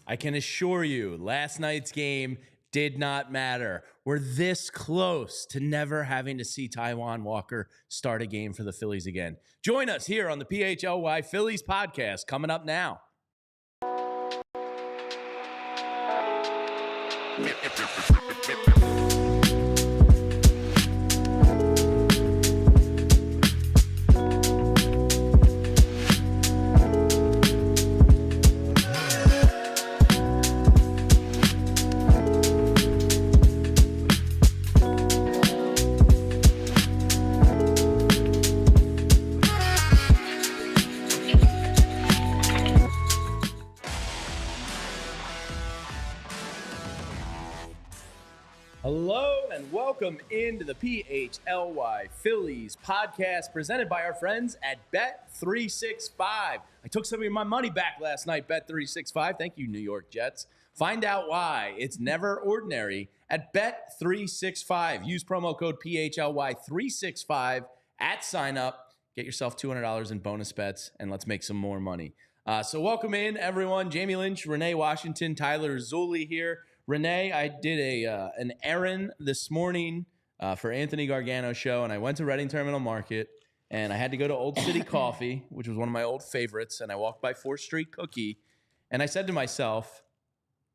I can assure you, last night's game did not matter. We're this close to never having to see Taijuan Walker start a game for the Phillies again. Join us here on the PHLY Phillies podcast coming up now. Hello and welcome into the PHLY Phillies podcast presented by our friends at Bet365. I took some of my money back last night, Bet365. Thank you, New York Jets. Find out why it's never ordinary at Bet365. Use promo code PHLY365 at sign up. Get yourself $200 in bonus bets and let's make some more money. So welcome in, everyone. Jamie Lynch, Renee Washington, Tyler Zulli here. Renee, I did an errand this morning for Anthony Gargano's show, and I went to Reading Terminal Market, and I had to go to Old City Coffee, which was one of my old favorites, and I walked by 4th Street Cookie, and I said to myself,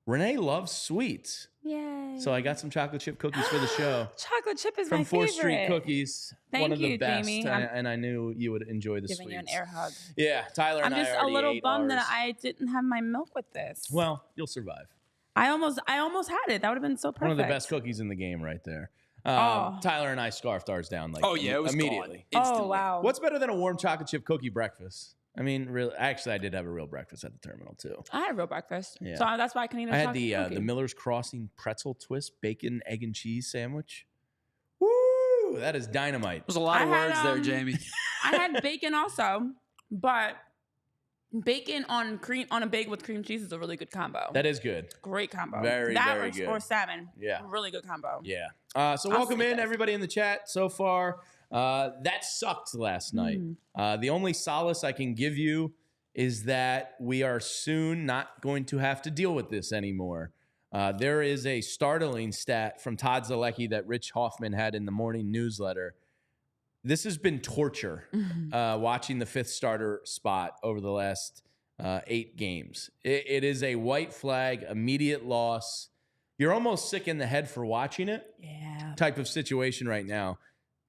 Renee loves sweets. Yay. So I got some chocolate chip cookies for the show. Chocolate chip is from my favorite. From 4th Street Cookies. Thank one of the you, best, Jamie. and I knew you would enjoy the Giving sweets. you an air hug. Yeah, Tyler and I I'm just a already little ate bummed ours. that I didn't have my milk with this. Well, you'll survive. I almost had it. That would have been so perfect. One of the best cookies in the game right there. Tyler and I scarfed ours down like it was immediately. Gone. Oh, wow. What's better than a warm chocolate chip cookie breakfast? I mean, really, actually, I did have a real breakfast at the terminal too. I had a real breakfast. Yeah. So that's why I can eat a I had chocolate cookie. the Miller's Crossing pretzel twist, bacon, egg, and cheese sandwich. Woo! That is dynamite. There's a lot of words there, Jamie. I had bacon also, but bacon on a bagel with cream cheese is a really good combo. That is good. Great combo. Very, very good. Or salmon. Yeah. Really good combo. Yeah. So welcome in, everybody in the chat so far. That sucked last night. The only solace I can give you is that we are soon not going to have to deal with this anymore. There is a startling stat from Todd Zalecki that Rich Hoffman had in the morning newsletter. This has been torture, watching the 5th starter spot over the last 8 games. It is a white flag, immediate loss. You're almost sick in the head for watching it. Yeah. Type of situation right now.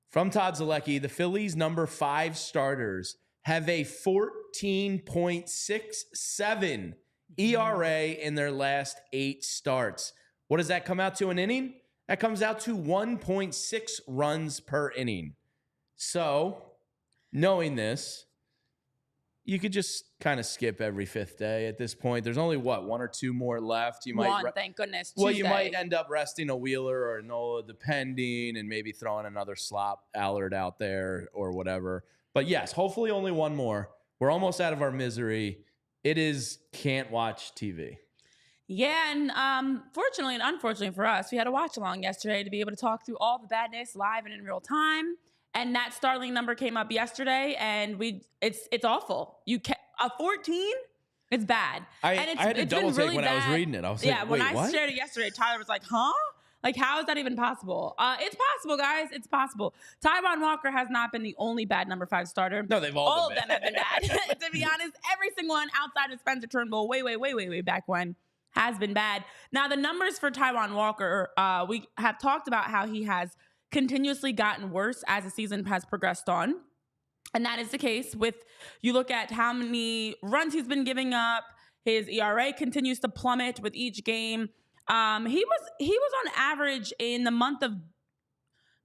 From Todd Zalecki, the Phillies' number 5 starters have a 14.67 ERA in their last 8 starts. What does that come out to an inning? That comes out to 1.6 runs per inning. So, knowing this, you could just kind of skip every 5th day at this point. There's only, 1 or 2 more left. You might thank goodness. Well, Tuesday. you might end up resting a Wheeler or a Nola, depending, and maybe throwing another slop Allard out there or whatever. But yes, hopefully only 1 more. We're almost out of our misery. It is can't watch TV. Yeah, and fortunately and unfortunately for us, we had a watch along yesterday to be able to talk through all the badness live and in real time. And that startling number came up yesterday, and it's awful. A 14, it's bad. I had to double take really when bad. I was reading it. I was like, wait, when I what? shared it yesterday, Tyler was like, "Huh? Like, how is that even possible?" It's possible, guys. It's possible. Taijuan Walker has not been the only bad number 5 starter. No, they've all been of them have been bad. To be honest, every single one outside of Spencer Turnbull, way back when, has been bad. Now, the numbers for Taijuan Walker, we have talked about how he has continuously gotten worse as the season has progressed on. And that is the case with, you look at how many runs he's been giving up. His ERA continues to plummet with each game. He was on average in the month of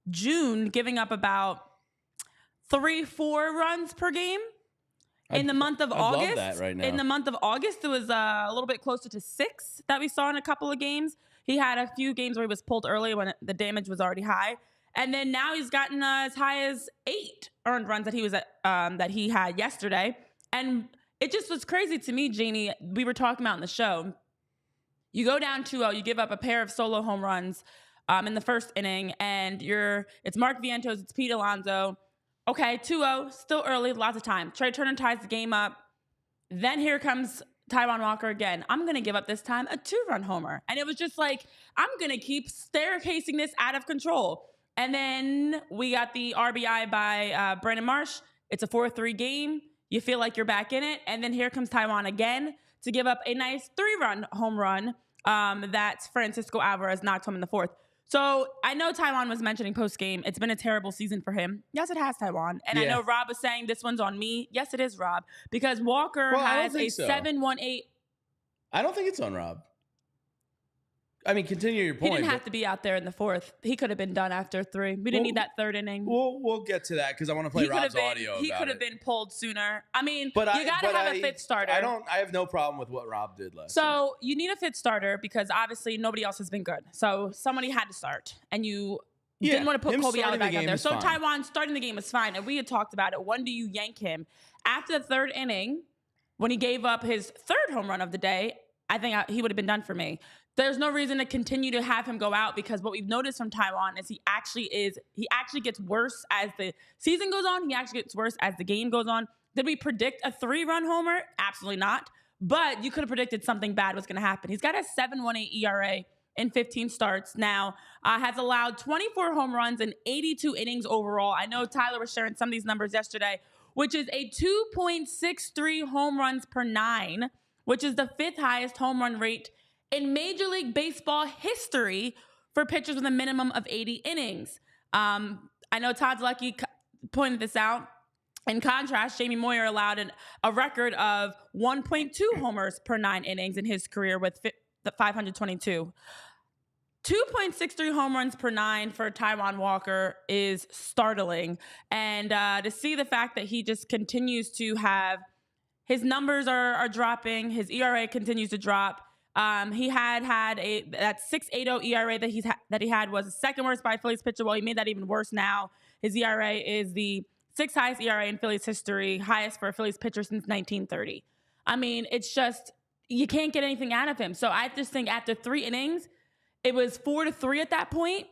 June giving up about 3-4 runs per game. In the month of August, love that right now. In the month of August, it was a little bit closer to 6 that we saw in a couple of games. He had a few games where he was pulled early when the damage was already high. And then now he's gotten as high as 8 earned runs that he had yesterday. And it just was crazy to me, Jeannie. We were talking about in the show. You go down 2-0, you give up a pair of solo home runs in the first inning, and it's Mark Vientos, it's Pete Alonso. Okay, 2-0, still early, lots of time. Trey Turner ties the game up. Then here comes Taijuan Walker again, I'm going to give up this time a 2-run homer. And it was just like, I'm going to keep staircasing this out of control. And then we got the RBI by Brandon Marsh. It's a 4-3 game. You feel like you're back in it. And then here comes Taijuan again to give up a nice 3-run home run that Francisco Alvarez knocked home in the 4th. So I know Taijuan was mentioning post-game, it's been a terrible season for him. Yes, it has, Taijuan. And I know Rob was saying this one's on me. Yes, it is, Rob. Because Walker has a 7.18. I don't think it's on Rob. I mean, continue your point. He didn't have to be out there in the 4th. He could have been done after 3. We didn't need that 3rd inning. We'll get to that because I want to play Rob's audio about it. He could have been pulled sooner. I mean, you got to have a 5th starter. I have no problem with what Rob did last So night. you need a 5th starter because obviously nobody else has been good. So somebody had to start, and you didn't want to put Colby Allen back out there. So Taijuan starting the game is fine, and we had talked about it. When do you yank him? After the 3rd inning, when he gave up his 3rd home run of the day, I think he would have been done for me. There's no reason to continue to have him go out because what we've noticed from Taijuan is he actually gets worse as the season goes on. He actually gets worse as the game goes on. Did we predict a 3-run homer? Absolutely not. But you could have predicted something bad was going to happen. He's got a 7.18 ERA in 15 starts now, has allowed 24 home runs and 82 innings overall. I know Tyler was sharing some of these numbers yesterday, which is a 2.63 home runs per 9, which is the 5th highest home run rate in Major League Baseball history for pitchers with a minimum of 80 innings. I know Todd Lucky pointed this out. In contrast, Jamie Moyer allowed a record of 1.2 homers per 9 innings in his career with 522. 2.63 home runs per 9 for Taijuan Walker is startling. And to see the fact that he just continues to have, his numbers are dropping, his ERA continues to drop. He had that 6.80 ERA that he had was the 2nd worst by Phillies pitcher. Well, he made that even worse now. His ERA is the 6th highest ERA in Phillies history, highest for a Phillies pitcher since 1930. I mean, it's just, you can't get anything out of him. So I just think after 3 innings, it was 4-3 at that point.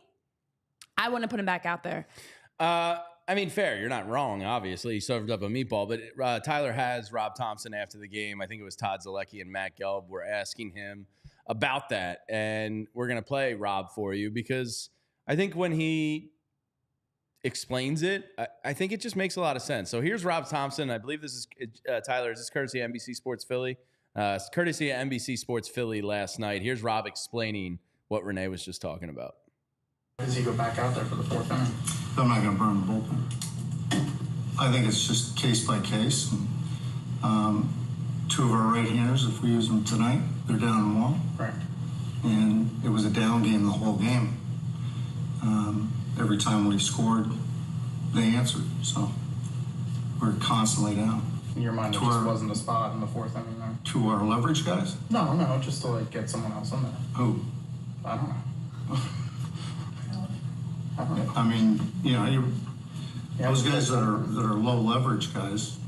I wouldn't put him back out there. I mean, fair. You're not wrong, obviously. He served up a meatball. But Tyler has Rob Thompson after the game. I think it was Todd Zulli and Matt Gelb were asking him about that. And we're going to play Rob for you because I think when he explains it, I think it just makes a lot of sense. So here's Rob Thompson. I believe this is, Tyler, is this courtesy of NBC Sports Philly? It's courtesy of NBC Sports Philly last night. Here's Rob explaining what Renee was just talking about. Does he go back out there for the 4th inning? I'm not going to burn the bullpen. I think it's just case by case. 2 of our right-handers, if we use them tonight, they're down 1. Right. And it was a down game the whole game. Every time we scored, they answered. So we're constantly down. In your mind, it just wasn't a spot in the 4th inning there? 2 our leverage guys? No, just to get someone else in there. Who? I don't know. I mean, those guys that are low leverage guys,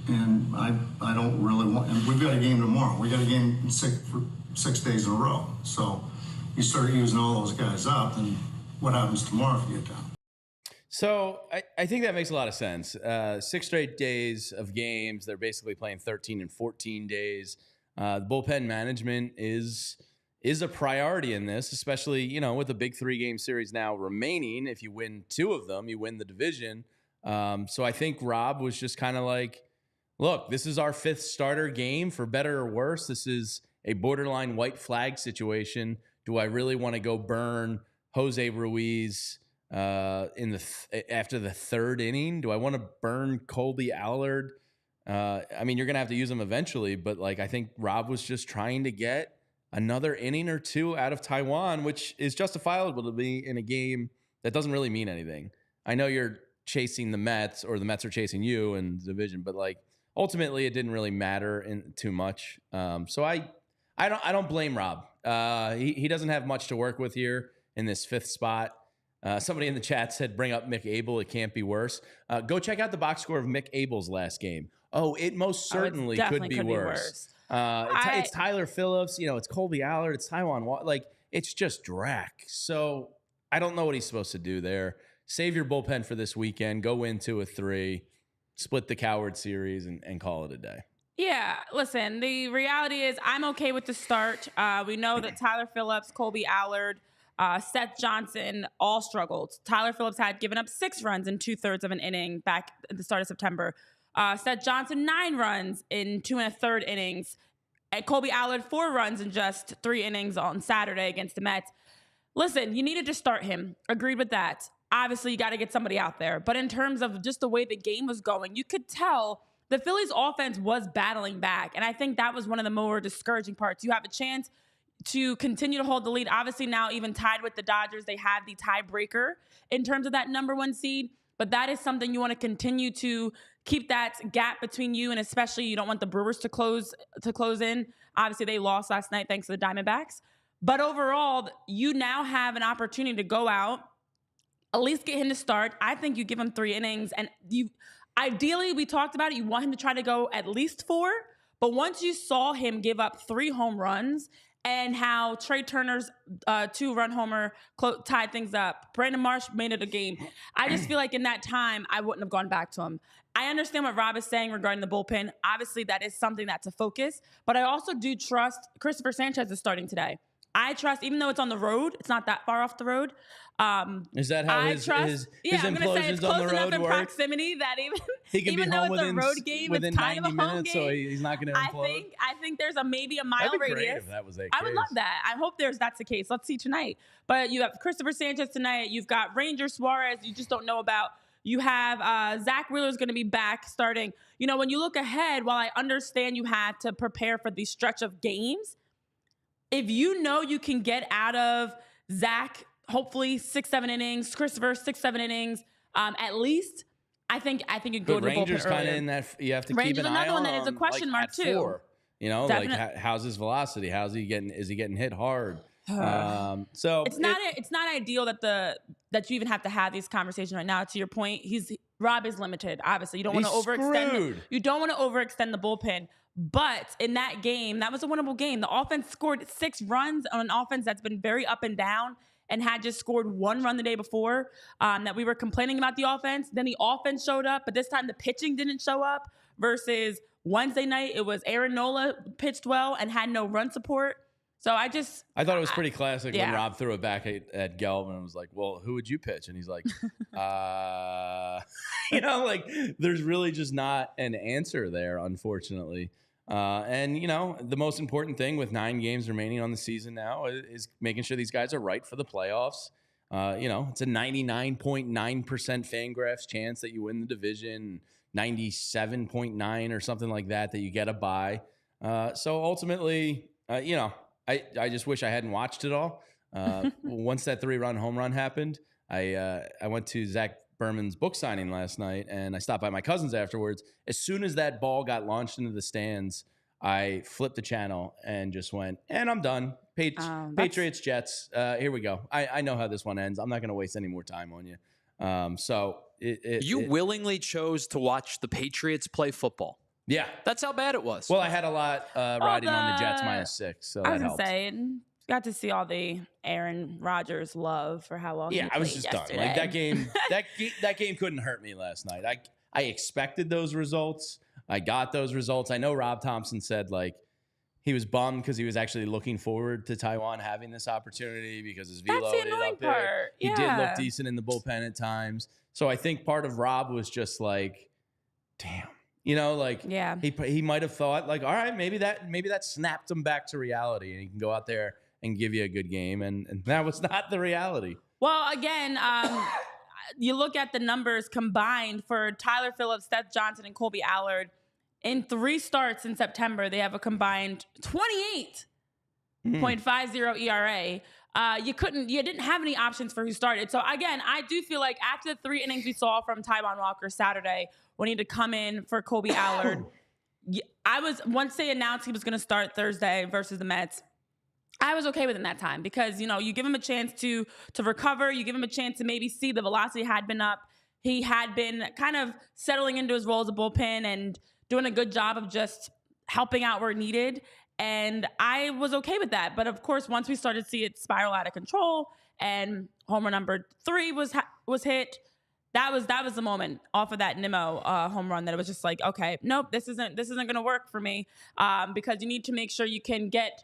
and I don't really want, and we've got a game tomorrow. We got a game in 6 days in a row. So you start using all those guys up, and what happens tomorrow if you get down? So I think that makes a lot of sense. 6 straight days of games. They're basically playing 13 and 14 days. The bullpen management is a priority in this, especially, with the big 3-game series now remaining. If you win 2 of them, you win the division. So I think Rob was just kind of like, look, this is our 5th starter game, for better or worse. This is a borderline white flag situation. Do I really want to go burn Jose Ruiz after the 3rd inning? Do I want to burn Colby Allard? I mean, you're going to have to use him eventually, but I think Rob was just trying to get another inning or 2 out of Taijuan, which is justifiable to be in a game that doesn't really mean anything. I know you're chasing the Mets, or the Mets are chasing you in the division, but ultimately it didn't really matter too much. So I don't blame Rob. He doesn't have much to work with here in this 5th spot. Somebody in the chat said, bring up Mick Abel. It can't be worse. Go check out the box score of Mick Abel's last game. Oh, it most certainly could be worse. It's Tyler Phillips, it's Colby Allard, it's Taijuan Walker. It's just Drac. So I don't know what he's supposed to do there. Save your bullpen for this weekend. Go win 2 of 3. split the Coward series and call it a day. Yeah, listen, the reality is I'm okay with the start. We know that Tyler Phillips, Colby Allard, Seth Johnson all struggled. Tyler Phillips had given up 6 runs in 2/3 of an inning back at the start of September. Seth Johnson, 9 runs in 2 1/3 innings. And Colby Allard, 4 runs in just 3 innings on Saturday against the Mets. Listen, you needed to start him. Agreed with that. Obviously, you got to get somebody out there. But in terms of just the way the game was going, you could tell the Phillies offense was battling back. And I think that was one of the more discouraging parts. You have a chance to continue to hold the lead. Obviously, now even tied with the Dodgers, they have the tiebreaker in terms of that number 1 seed. But that is something you want to continue to keep that gap between you, and especially you don't want the Brewers to close in. Obviously, they lost last night thanks to the Diamondbacks. But overall, you now have an opportunity to go out, at least get him to start. I think you give him 3 innings, and you ideally, we talked about it, you want him to try to go at least 4. But once you saw him give up 3 home runs and how Trey Turner's 2-run homer tied things up, Brandon Marsh made it a game. I just feel like in that time, I wouldn't have gone back to him. I understand what Rob is saying regarding the bullpen. Obviously, that is something that's a focus. But I also do trust Cristopher Sanchez is starting today. I trust, even though it's on the road, it's not that far off the road. Is that how his I'm going to say it's on close the enough road in work? Proximity that He can even be though home it's a road game, within it's kind 90 of a home minutes, game. so he's not going to implode. I think there's maybe a mile That'd be radius. great if that was the I would case. love that. I hope that's the case. Let's see tonight. But you have Cristopher Sanchez tonight. You've got Ranger Suarez. You just don't know about. You have Zach Wheeler's going to be back starting. You know, when you look ahead, while I understand you had to prepare for the stretch of games, if you know you can get out of Zach, hopefully 6-7 innings, Christopher 6-7 innings, at least, I think you go to Rangers bullpen kind of earlier. in that you have to Rangers keep an eye another one on. that is a question mark at too. 4. You know, Definitely. like how's his velocity? Is he getting hit hard? So it's not ideal that you even have to have these conversations right now. To your point, Rob is limited. Obviously, you don't want to overextend. Screwed. You don't want to overextend the bullpen. But in that game, that was a winnable game. The offense scored 6 runs on an offense that's been very up and down and had just scored 1 run the day before. That we were complaining about the offense. Then the offense showed up, but this time the pitching didn't show up. Versus Wednesday night, it was Aaron Nola pitched well and had no run support. So I thought it was pretty classic when Rob threw it back at Gelb and was like, well, who would you pitch? And he's like, you know, like there's really just not an answer there, unfortunately. And, you know, the most important thing with 9 games remaining on the season now is making sure these guys are right for the playoffs. You know, it's a 99.9% Fangraphs chance that you win the division, 97.9 or something like that you get a bye. So ultimately, you know, I just wish I hadn't watched it all. Once that 3-run home run happened, I went to Zach Berman's book signing last night, and I stopped by my cousin's afterwards. As soon as that ball got launched into the stands, I flipped the channel and just went, and I'm done. Patriots, Jets. Here we go. I know how this one ends. I'm not going to waste any more time on you. You willingly chose to watch the Patriots play football. Yeah. That's how bad it was. Well, I had a lot riding on the Jets -6, so that helped. I was going to say, got to see all the Aaron Rodgers love for how well he played I was just yesterday. done. Like that game couldn't hurt me last night. I expected those results. I got those results. I know Rob Thompson said like he was bummed because he was actually looking forward to Taijuan having this opportunity because his velo That's the annoying up there. part. He did look decent in the bullpen at times. So I think part of Rob was just like, damn. You know, like he might have thought like, all right, maybe that snapped him back to reality and he can go out there and give you a good game. And that was not the reality. Well, again, you look at the numbers combined for Tyler Phillips, Seth Johnson, and Colby Allard. In 3 starts in September, they have a combined 28.50 ERA. You didn't have any options for who started. So again, I do feel like after the 3 innings we saw from Taijuan Walker Saturday, when he had to come in for Colby Allard, once they announced he was going to start Thursday versus the Mets, I was okay with him that time because, you know, you give him a chance to recover. You give him a chance to maybe see the velocity had been up. He had been kind of settling into his role as a bullpen and doing a good job of just helping out where needed. And I was okay with that. But of course, once we started to see it spiral out of control and homer number 3 was hit, that was the moment off of that Nimmo home run that it was just like, okay, nope, this isn't going to work for me, because you need to make sure you can get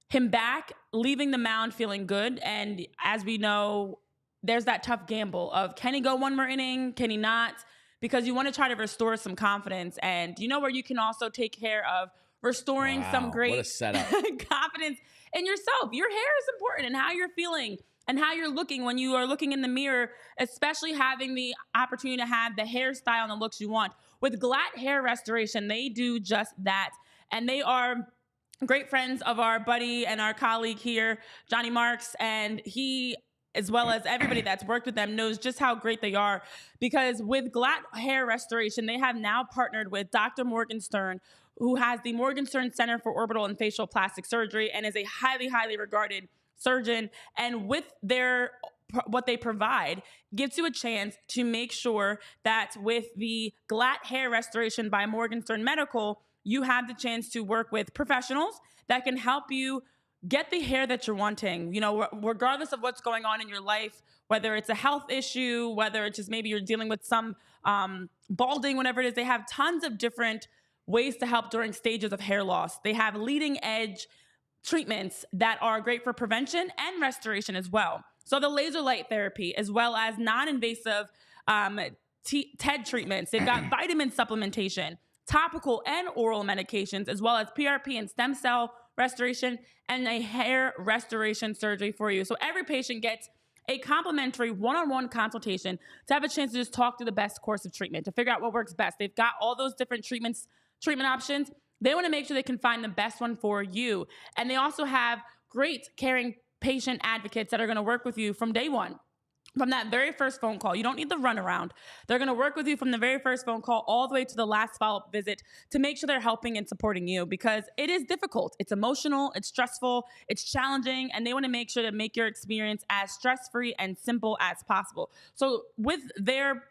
him back, leaving the mound feeling good. And as we know, there's that tough gamble of, can he go one more inning? Can he not? Because you want to try to restore some confidence. And you know where you can also take care of restoring some great what a setup. confidence in yourself. Your hair is important, and how you're feeling and how you're looking when you are looking in the mirror, especially having the opportunity to have the hairstyle and the looks you want. With Glatt Hair Restoration, they do just that. And they are great friends of our buddy and our colleague here, Johnny Marks, and he, as well as everybody that's worked with them, knows just how great they are. Because with Glatt Hair Restoration, they have now partnered with Dr. Morgenstern, who has the Morgenstern Center for Orbital and Facial Plastic Surgery and is a highly, highly regarded surgeon. And with what they provide gives you a chance to make sure that with the Glatt Hair Restoration by Morgenstern Medical, you have the chance to work with professionals that can help you get the hair that you're wanting, you know, regardless of what's going on in your life, whether it's a health issue, whether it's just maybe you're dealing with some balding, whatever it is. They have tons of different ways to help during stages of hair loss. They have leading edge treatments that are great for prevention and restoration as well. So the laser light therapy, as well as non-invasive TED treatments. They've got vitamin supplementation, topical and oral medications, as well as PRP and stem cell restoration, and a hair restoration surgery for you. So every patient gets a complimentary one-on-one consultation to have a chance to just talk through the best course of treatment, to figure out what works best. They've got all those different treatment options. They want to make sure they can find the best one for you. And they also have great caring patient advocates that are going to work with you from day one. From that very first phone call. You don't need the runaround. They're going to work with you from the very first phone call all the way to the last follow-up visit to make sure they're helping and supporting you, because it is difficult. It's emotional, it's stressful, it's challenging, and they want to make sure to make your experience as stress-free and simple as possible. So with their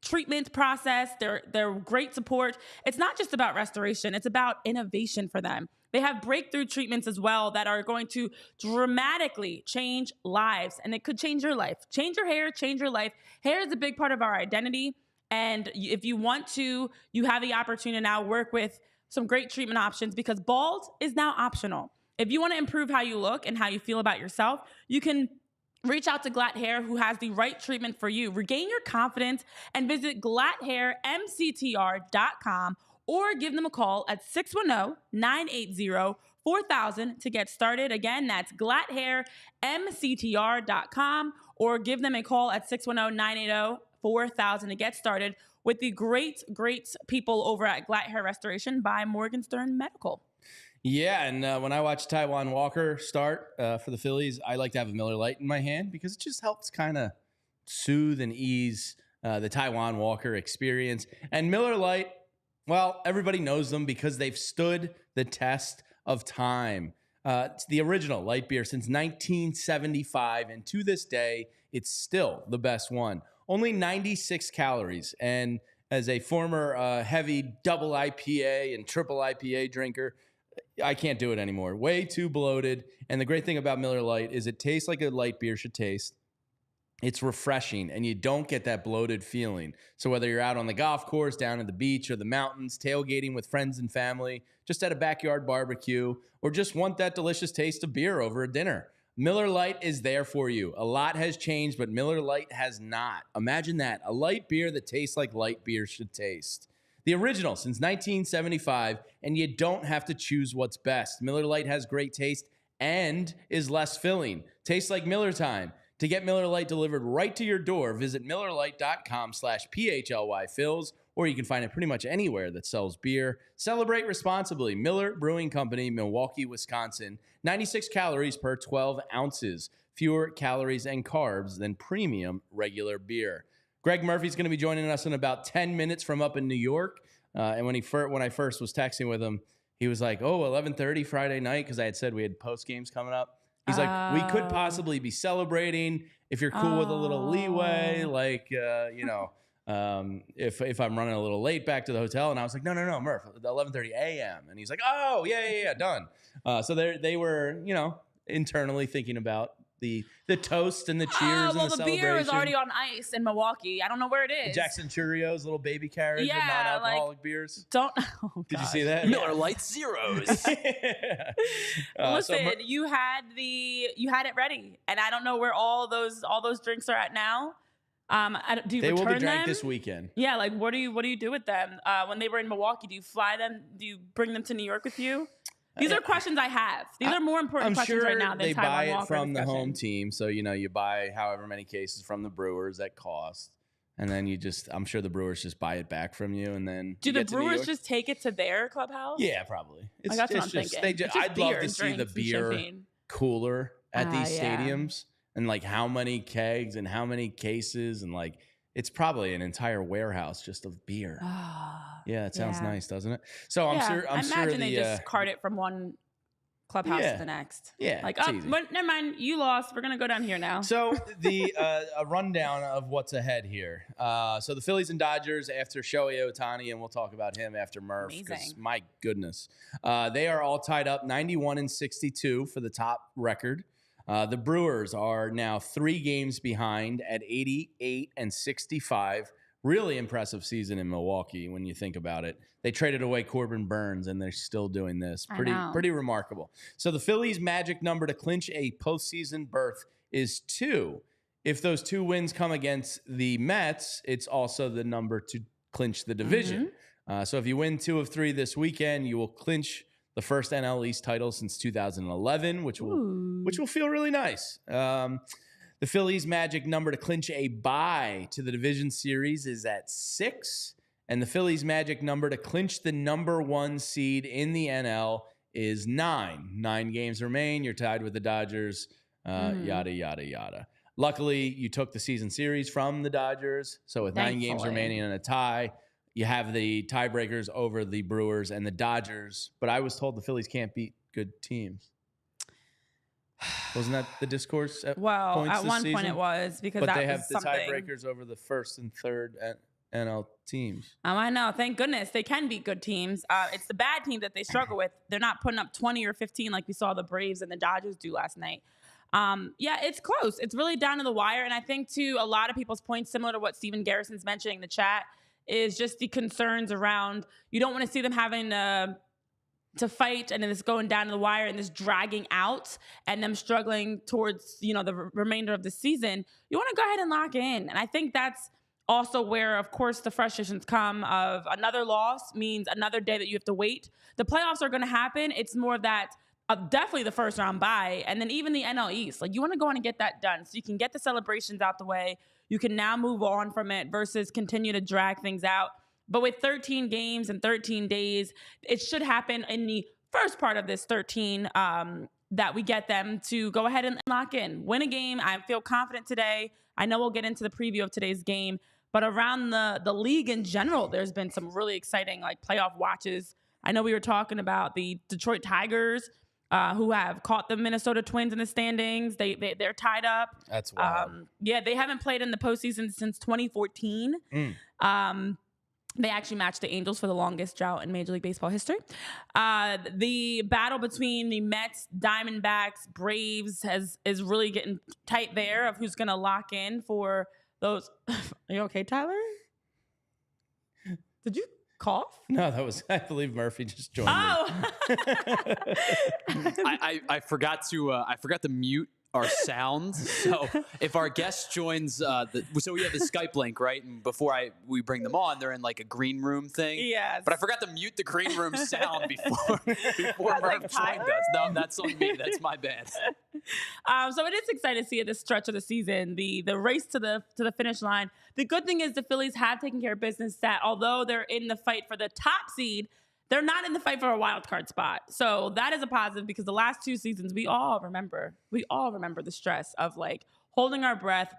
treatment process, their great support, it's not just about restoration, it's about innovation for them. They have breakthrough treatments as well that are going to dramatically change lives, and it could change your life. Change your hair, change your life. Hair is a big part of our identity, and if you want to, you have the opportunity to now work with some great treatment options, because bald is now optional. If you want to improve how you look and how you feel about yourself, you can reach out to Glatt Hair, who has the right treatment for you. Regain your confidence and visit glatthairmctr.com or give them a call at 610-980-4000 to get started. Again, that's glatthairmctr.com or give them a call at 610-980-4000 to get started with the great, great people over at Glatt Hair Restoration by Morgenstern Medical. Yeah, and when I watch Taijuan Walker start for the Phillies, I like to have a Miller Lite in my hand because it just helps kind of soothe and ease the Taijuan Walker experience. And Miller Lite, well, everybody knows them because they've stood the test of time. It's the original light beer since 1975, and to this day, it's still the best one. Only 96 calories, and as a former heavy double IPA and triple IPA drinker, I can't do it anymore. Way too bloated. And the great thing about Miller Lite is it tastes like a light beer should taste. It's refreshing, and you don't get that bloated feeling. So whether you're out on the golf course, down at the beach or the mountains, tailgating with friends and family, just at a backyard barbecue, or just want that delicious taste of beer over a dinner, Miller Lite is there for you. A lot has changed, but Miller Lite has not. Imagine that, a light beer that tastes like light beer should taste. The original since 1975, and you don't have to choose what's best. Miller Lite has great taste and is less filling. Tastes like Miller time. To get Miller Lite delivered right to your door, visit MillerLite.com/PHLY-Phils, or you can find it pretty much anywhere that sells beer. Celebrate responsibly. Miller Brewing Company, Milwaukee, Wisconsin. 96 calories per 12 ounces. Fewer calories and carbs than premium regular beer. Gregg Murphy's going to be joining us in about 10 minutes from up in New York. And when I first was texting with him, he was like, 11:30 Friday night, because I had said we had post games coming up. He's like, we could possibly be celebrating if you're cool with a little leeway, like, if I'm running a little late back to the hotel. And I was like, no, Murph, 11:30 a.m. And he's like, yeah, done. So they were, internally thinking about The toast and the cheers and the the celebration. beer is already on ice in Milwaukee. I don't know where it is. Jackson Cheerios, little baby carriage of non-alcoholic beers. Oh, Did you see that? Miller Lite Zeros. Listen, you had it ready, and I don't know where all those drinks are at now. Do you they return will be drank them this weekend. Yeah, like what do you do with them when they were in Milwaukee? Do you fly them? Do you bring them to New York with you? These are questions I have. These are more important questions right now than they Taijuan buy it Walker from discussion. the home team, so you buy however many cases from the Brewers at cost, and then I'm sure the Brewers just buy it back from you, and then do the Brewers just take it to their clubhouse? Yeah, probably. That's what I'm thinking. I'd love to see the beer cooler at these stadiums, and like how many kegs and how many cases, and like it's probably an entire warehouse just of beer. Yeah, it sounds nice, doesn't it? So I'm sure. I imagine they just cart it from one clubhouse to the next. Yeah, like, but never mind, you lost. We're gonna go down here now. So a rundown of what's ahead here. So the Phillies and Dodgers after Shohei Ohtani, and we'll talk about him after Murph. Because my goodness, they are all tied up 91 and 62 for the top record. The Brewers are now 3 games behind at 88 and 65. Really impressive season in Milwaukee when you think about it. They traded away Corbin Burns, and they're still doing this. Pretty remarkable. So the Phillies' magic number to clinch a postseason berth is 2. If those 2 wins come against the Mets, it's also the number to clinch the division. So if you win 2 of 3 this weekend, you will clinch the first NL East title since 2011, which will feel really nice. The Phillies' magic number to clinch a bye to the division series is at 6, and the Phillies' magic number to clinch the number 1 seed in the NL is 9. 9 games remain. You're tied with the Dodgers. Yada yada yada. Luckily, you took the season series from the Dodgers, so with 9 games remaining and a tie, you have the tiebreakers over the Brewers and the Dodgers. But I was told the Phillies can't beat good teams. Wasn't that the discourse at points at this one season? point it was because but that they have was the something. tiebreakers over the first and third NL teams. Oh, I know. Thank goodness they can beat good teams. It's the bad team that they struggle with. They're not putting up 20 or 15 like we saw the Braves and the Dodgers do last night. Yeah, it's close. It's really down to the wire. And I think, to a lot of people's points, similar to what Steven Garrison's mentioning in the chat, is just the concerns around you don't want to see them having to fight and then this going down to the wire and this dragging out and them struggling towards, the remainder of the season. You want to go ahead and lock in. And I think that's also where, of course, the frustrations come of another loss means another day that you have to wait. The playoffs are going to happen. It's more of that, definitely the first round bye. And then even the NL East, like you want to go on and get that done so you can get the celebrations out the way. You can now move on from it versus continue to drag things out. But with 13 games and 13 days, it should happen in the first part of this 13 that we get them to go ahead and lock in. Win a game. I feel confident today. I know we'll get into the preview of today's game. But around the league in general, there's been some really exciting playoff watches. I know we were talking about the Detroit Tigers, who have caught the Minnesota Twins in the standings. They're tied up. That's wild. Yeah, they haven't played in the postseason since 2014. They actually matched the Angels for the longest drought in Major League Baseball history. The battle between the Mets, Diamondbacks, Braves is really getting tight there of who's going to lock in for those. Are you okay, Tyler? Did you cough? No, I believe Murphy just joined me. I forgot to mute our sound. So if our guest joins, so we have the Skype link, right? And before we bring them on, they're in a green room thing. Yes. But I forgot to mute the green room sound before Murph joined us. No, that's on me. That's my bad. So it is exciting to see at this stretch of the season, the race to the finish line. The good thing is the Phillies have taken care of business that although they're in the fight for the top seed, they're not in the fight for a wild card spot. So that is a positive because the last 2 seasons, we all remember the stress of holding our breath,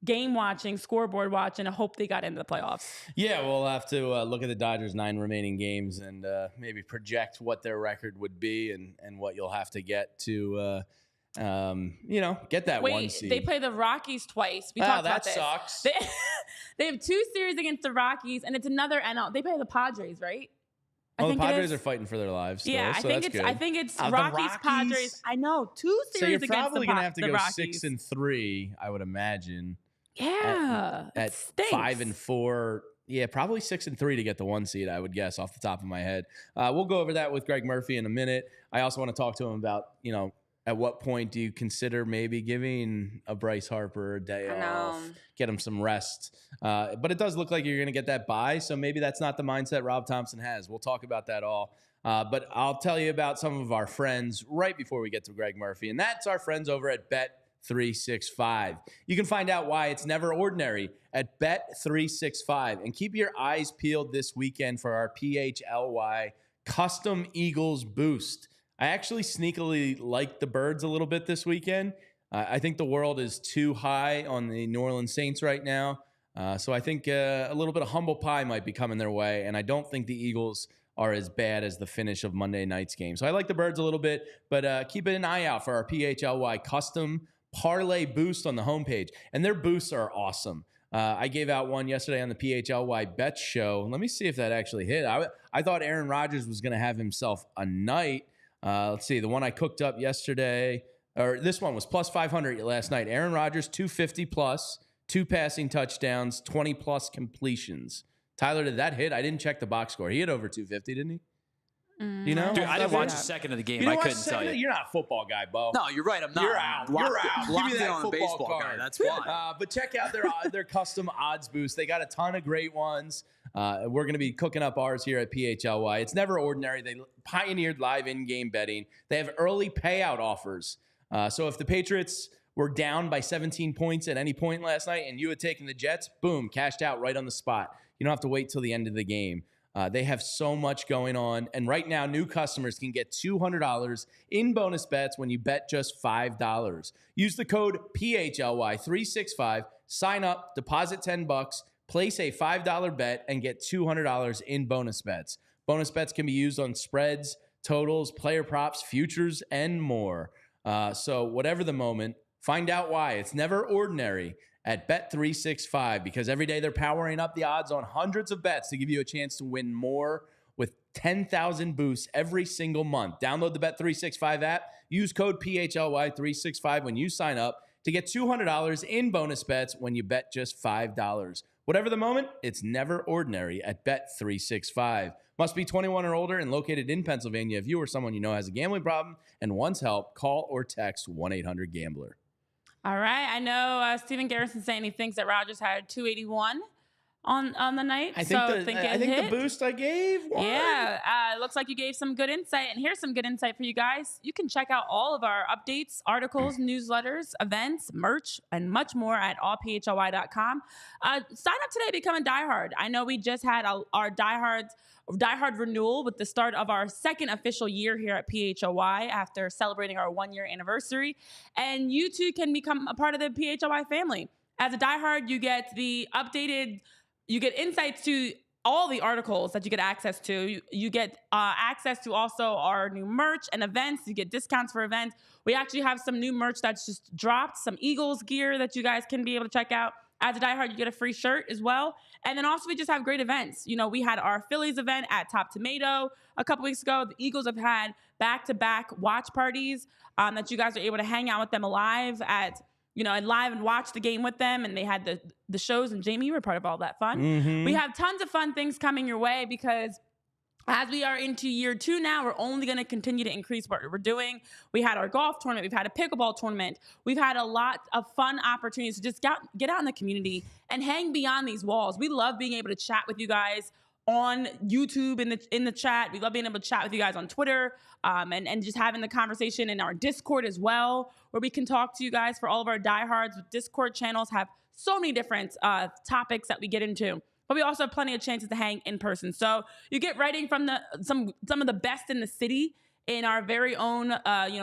game watching, scoreboard watching, and hope they got into the playoffs. Yeah, we'll have to look at the Dodgers' 9 remaining games and maybe project what their record would be and what you'll have to get to, get that 1 seed. They play the Rockies twice. We talked about this. That sucks. They have 2 series against the Rockies, and it's another NL. They play the Padres, right? Well, the think it Padres is. are fighting for their lives still, Yeah, so that's good. I think it's The Rockies, Padres. I know 2 So series you're against probably going to have to the go Rockies. 6-3, I would imagine. Yeah, At 5-4. Yeah, probably 6-3 to get the 1 seed, I would guess, off the top of my head. We'll go over that with Greg Murphy in a minute. I also want to talk to him about, at what point do you consider maybe giving a Bryce Harper a day off, get him some rest? But it does look like you're going to get that bye, so maybe that's not the mindset Rob Thompson has. We'll talk about that all. But I'll tell you about some of our friends right before we get to Greg Murphy, and that's our friends over at Bet365. You can find out why it's never ordinary at Bet365. And keep your eyes peeled this weekend for our PHLY Custom Eagles Boost. I actually sneakily like the Birds a little bit this weekend. I think the world is too high on the New Orleans Saints right now. So I think a little bit of humble pie might be coming their way. And I don't think the Eagles are as bad as the finish of Monday night's game. So I like the Birds a little bit, but keep an eye out for our PHLY Custom Parlay Boost on the homepage. And their boosts are awesome. I gave out one yesterday on the PHLY Bets show. Let me see if that actually hit. I thought Aaron Rodgers was going to have himself a night. Let's see. The one I cooked up yesterday, or this one was plus 500 last night. Aaron Rodgers, 250 plus, 2 passing touchdowns, 20 plus completions. Tyler, did that hit? I didn't check the box score. He hit over 250, didn't he? You know? Dude, I didn't watch a second of the game. You I didn't watch couldn't tell you. You're not a football guy, Bo. No, you're right. I'm not. You're out. Locked, You're out. Locked Give me in that on a football baseball card. guy. That's why. But check out their custom odds boost. They got a ton of great ones. We're going to be cooking up ours here at PHLY. It's never ordinary. They pioneered live in-game betting. They have early payout offers. So if the Patriots were down by 17 points at any point last night and you had taken the Jets, boom, cashed out right on the spot. You don't have to wait till the end of the game. They have so much going on. And right now, new customers can get $200 in bonus bets when you bet just $5. Use the code PHLY365, sign up, deposit $10, place a $5 bet, and get $200 in bonus bets. Bonus bets can be used on spreads, totals, player props, futures, and more. So whatever the moment, find out why. It's never ordinary at Bet365, because every day they're powering up the odds on hundreds of bets to give you a chance to win more with 10,000 boosts every single month. Download the Bet365 app. Use code PHLY365 when you sign up to get $200 in bonus bets when you bet just $5. Whatever the moment, it's never ordinary at Bet365. Must be 21 or older and located in Pennsylvania. If you or someone you know has a gambling problem and wants help, call or text 1-800-GAMBLER. All right. I know Stephen Garrison saying he thinks that Rodgers had 281 on the night. I think the boost I gave won. Yeah. It looks like you gave some good insight. And here's some good insight for you guys. You can check out all of our updates, articles, newsletters, events, merch, and much more at allphly.com. Sign up today, become a diehard. I know we just had our diehard renewal with the start of our second official year here at PHLY after celebrating our 1-year anniversary. And you too can become a part of the PHLY family. As a diehard, you get insights to all the articles that you get access to. You get access to also our new merch and events. You get discounts for events. We actually have some new merch that's just dropped, some Eagles gear that you guys can be able to check out. As a diehard, you get a free shirt as well. And then also we just have great events. You know, we had our Phillies event at Top Tomato a couple weeks ago. The Eagles have had back-to-back watch parties that you guys are able to hang out with them live and watch the game with them. And they had the shows, and Jamie, you were part of all that fun. Mm-hmm. We have tons of fun things coming your way because as we are into year 2 now, we're only going to continue to increase what we're doing. We had our golf tournament. We've had a pickleball tournament. We've had a lot of fun opportunities to just get out in the community and hang beyond these walls. We love being able to chat with you guys on YouTube in the chat. We love being able to chat with you guys on Twitter and just having the conversation in our Discord as well, where we can talk to you guys. For all of our diehards, Discord channels have so many different topics that we get into. But we also have plenty of chances to hang in person. So you get writing from some of the best in the city in our very own,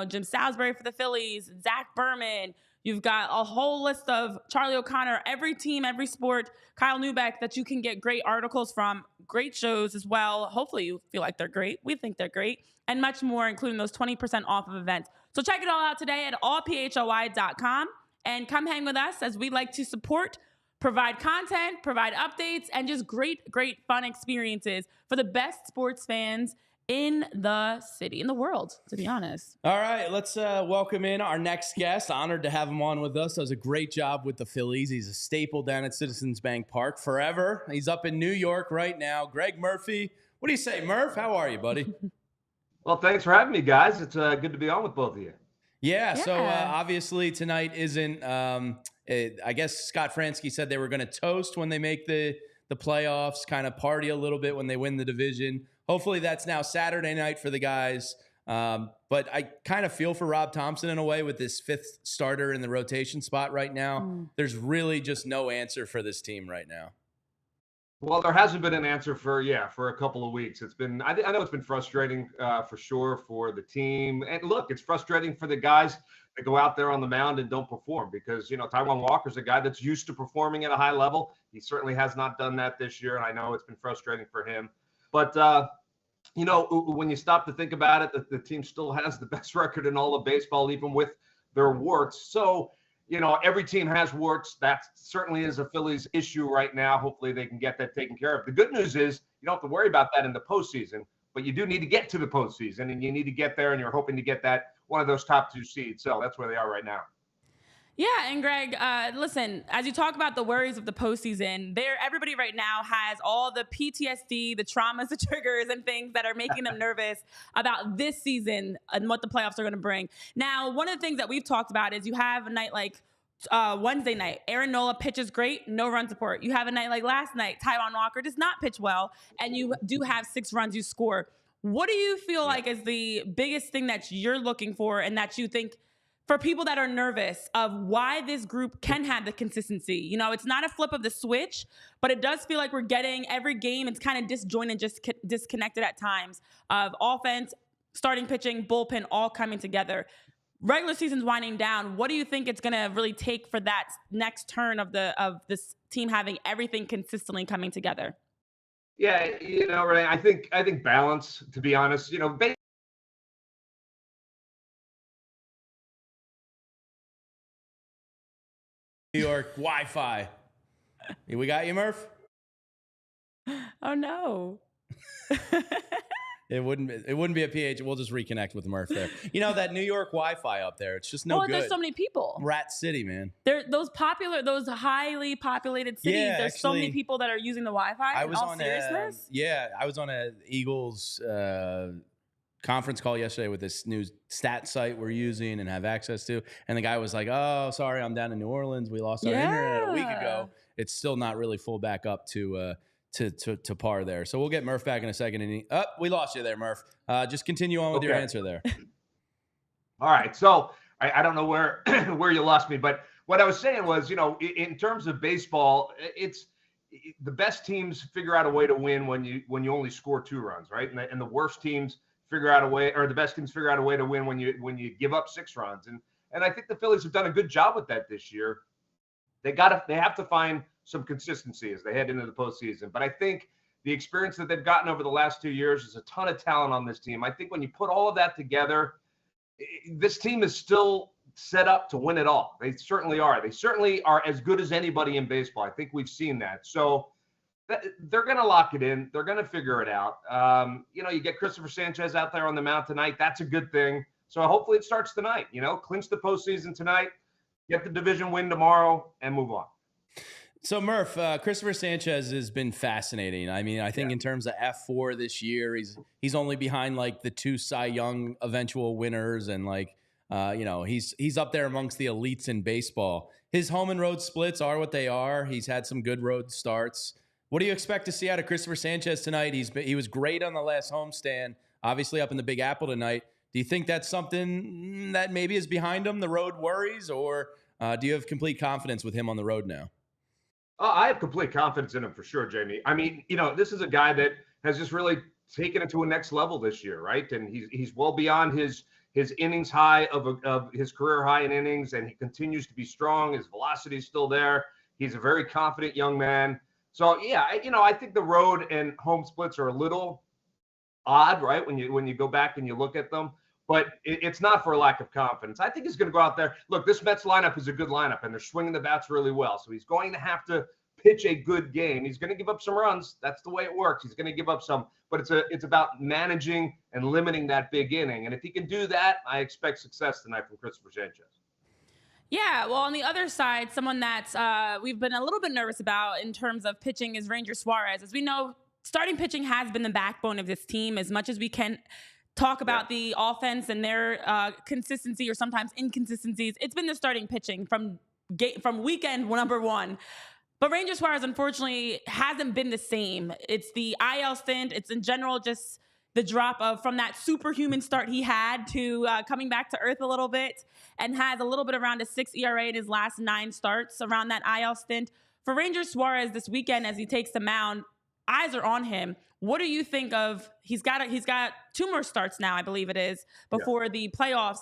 Jim Salisbury for the Phillies, Zach Berman. You've got a whole list of Charlie O'Connor, every team, every sport, Kyle Neubeck, that you can get great articles from, great shows as well. Hopefully you feel like they're great. We think they're great. And much more, including those 20% off of events. So check it all out today at allphly.com and come hang with us as we like to support provide content, provide updates, and just great fun experiences for the best sports fans in the city, in the world, to be honest. All right, let's welcome in our next guest. Honored to have him on with us. Does a great job with the Phillies. He's a staple down at Citizens Bank Park forever. He's up in New York right now. Gregg Murphy. What do you say, Murph? How are you, buddy? Well, thanks for having me, guys. It's good to be on with both of you. Yeah, so obviously tonight isn't I guess Scott Fransky said they were going to toast when they make the playoffs, kind of party a little bit when they win the division. Hopefully that's now Saturday night for the guys. But I kind of feel for Rob Thompson in a way with this fifth starter in the rotation spot right now. There's really just no answer for this team right now. Well, there hasn't been an answer for a couple of weeks. It's been, I know it's been frustrating for sure for the team. And look, it's frustrating for the guys that go out there on the mound and don't perform because, Taijuan Walker's a guy that's used to performing at a high level. He certainly has not done that this year. And I know it's been frustrating for him. But, when you stop to think about it, the team still has the best record in all of baseball, even with their warts. So, every team has warts. That certainly is a Phillies issue right now. Hopefully they can get that taken care of. The good news is you don't have to worry about that in the postseason, but you do need to get to the postseason, and you need to get there, and you're hoping to get that one of those top 2 seeds. So that's where they are right now. Yeah, and Gregg, listen, as you talk about the worries of the postseason, everybody right now has all the PTSD, the traumas, the triggers, and things that are making them nervous about this season and what the playoffs are going to bring. Now, one of the things that we've talked about is you have a night like Wednesday night. Aaron Nola pitches great, no run support. You have a night like last night. Taijuan Walker does not pitch well, and you do have 6 runs you score. What do you feel like is the biggest thing that you're looking for and that you think for people that are nervous of why this group can have the consistency? It's not a flip of the switch, but it does feel like we're getting every game. It's kind of disjointed, just disconnected at times of offense, starting pitching, bullpen, all coming together. Regular season's winding down. What do you think it's going to really take for that next turn of this team having everything consistently coming together? Yeah, Renee, I think balance, to be honest. New York Wi-Fi. We got you, Murph? Oh, no. It wouldn't be a PH. We'll just reconnect with Murph there. That New York Wi-Fi up there, it's just no good. There's so many people. Rat City, man. Those highly populated cities. Yeah, there's so many people that are using the Wi-Fi. I was on a Eagles conference call yesterday with this new stat site we're using and have access to, and the guy was like, "Oh, sorry, I'm down in New Orleans. We lost our internet a week ago. It's still not really full back up to par there. So we'll get Murph back in a second. And we lost you there, Murph. Just continue on with your answer there. All right. So I don't know where where you lost me, but what I was saying was, in terms of baseball, it's the best teams figure out a way to win when you only score 2 runs, right? And the worst teams figure out a way, or the best teams figure out a way to win when you give up 6 runs. And I think the Phillies have done a good job with that this year. They have to find some consistency as they head into the postseason. But I think the experience that they've gotten over the last 2 years is a ton of talent on this team. I think when you put all of that together, this team is still set up to win it all. They certainly are. They certainly are as good as anybody in baseball. I think we've seen that. So they're going to lock it in. They're going to figure it out. You get Cristopher Sanchez out there on the mound tonight. That's a good thing. So hopefully it starts tonight. Clinch the postseason tonight, get the division win tomorrow, and move on. So, Murph, Cristopher Sanchez has been fascinating. I mean, I think in terms of F4 this year, he's only behind like the 2 Cy Young eventual winners, and he's up there amongst the elites in baseball. His home and road splits are what they are. He's had some good road starts. What do you expect to see out of Cristopher Sanchez tonight? He was great on the last homestand, obviously up in the Big Apple tonight. Do you think that's something that maybe is behind him, the road worries, or do you have complete confidence with him on the road now? I have complete confidence in him for sure, Jamie. I mean, this is a guy that has just really taken it to a next level this year, right? And he's well beyond his innings high of his career high in innings, and he continues to be strong. His velocity is still there. He's a very confident young man. So yeah, I think the road and home splits are a little odd, right? When you go back and you look at them, but it's not for a lack of confidence. I think he's going to go out there. Look, this Mets lineup is a good lineup, and they're swinging the bats really well. So he's going to have to pitch a good game. He's going to give up some runs. That's the way it works. He's going to give up some, but it's about managing and limiting that big inning. And if he can do that, I expect success tonight from Cristopher Sanchez. Yeah, well, on the other side, someone that we've been a little bit nervous about in terms of pitching is Ranger Suarez. As we know, starting pitching has been the backbone of this team. As much as we can talk about the offense and their consistency or sometimes inconsistencies, it's been the starting pitching from weekend number one. But Ranger Suarez, unfortunately, hasn't been the same. It's the IL stint. It's in general just the drop of from that superhuman start he had to coming back to earth a little bit, and has a little bit around a 6 ERA in his last 9 starts around that IL stint. For Ranger Suarez this weekend, as he takes the mound, eyes are on him. What do you think of? He's got 2 more starts now, I believe it is, before the playoffs.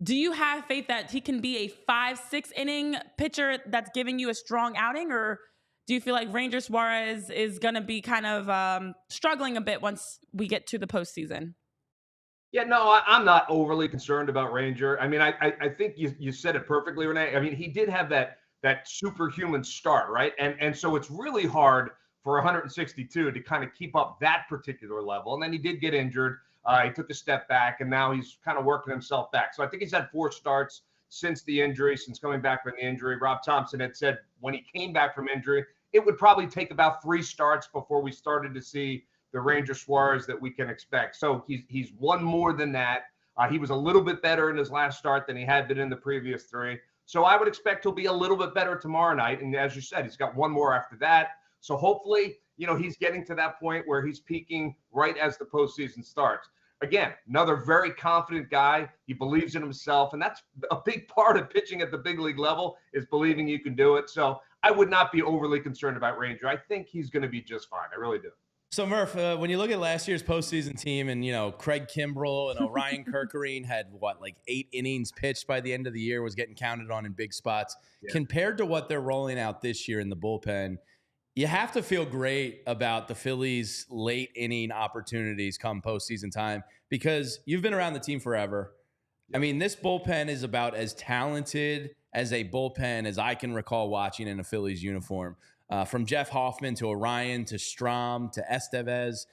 Do you have faith that he can be a 5-6 inning pitcher that's giving you a strong outing, or do you feel like Ranger Suarez is going to be kind of struggling a bit once we get to the postseason? Yeah, no, I'm not overly concerned about Ranger. I mean, I think you said it perfectly, Renee. I mean, he did have that superhuman start, right? And so it's really hard for 162 to kind of keep up that particular level. And then he did get injured. He took a step back, and now he's kind of working himself back. So I think he's had 4 starts since the injury, since coming back from the injury. Rob Thompson had said when he came back from injury, it would probably take about 3 starts before we started to see the Ranger Suarez that we can expect. So he's one more than that. He was a little bit better in his last start than he had been in the previous 3. So I would expect he'll be a little bit better tomorrow night. And as you said, he's got 1 more after that. So hopefully, he's getting to that point where he's peaking right as the postseason starts. Again, another very confident guy. He believes in himself, and that's a big part of pitching at the big league level is believing you can do it. So I would not be overly concerned about Ranger. I think he's going to be just fine. I really do. So, Murph, when you look at last year's postseason team and, Craig Kimbrell and Orion Kerkering had, 8 innings pitched by the end of the year, was getting counted on in big spots. Yeah. Compared to what they're rolling out this year in the bullpen, you have to feel great about the Phillies' late inning opportunities come postseason time because you've been around the team forever. I mean, this bullpen is about as talented as a bullpen as I can recall watching in a Phillies uniform. From Jeff Hoffman to Orion to Strom to Estevez,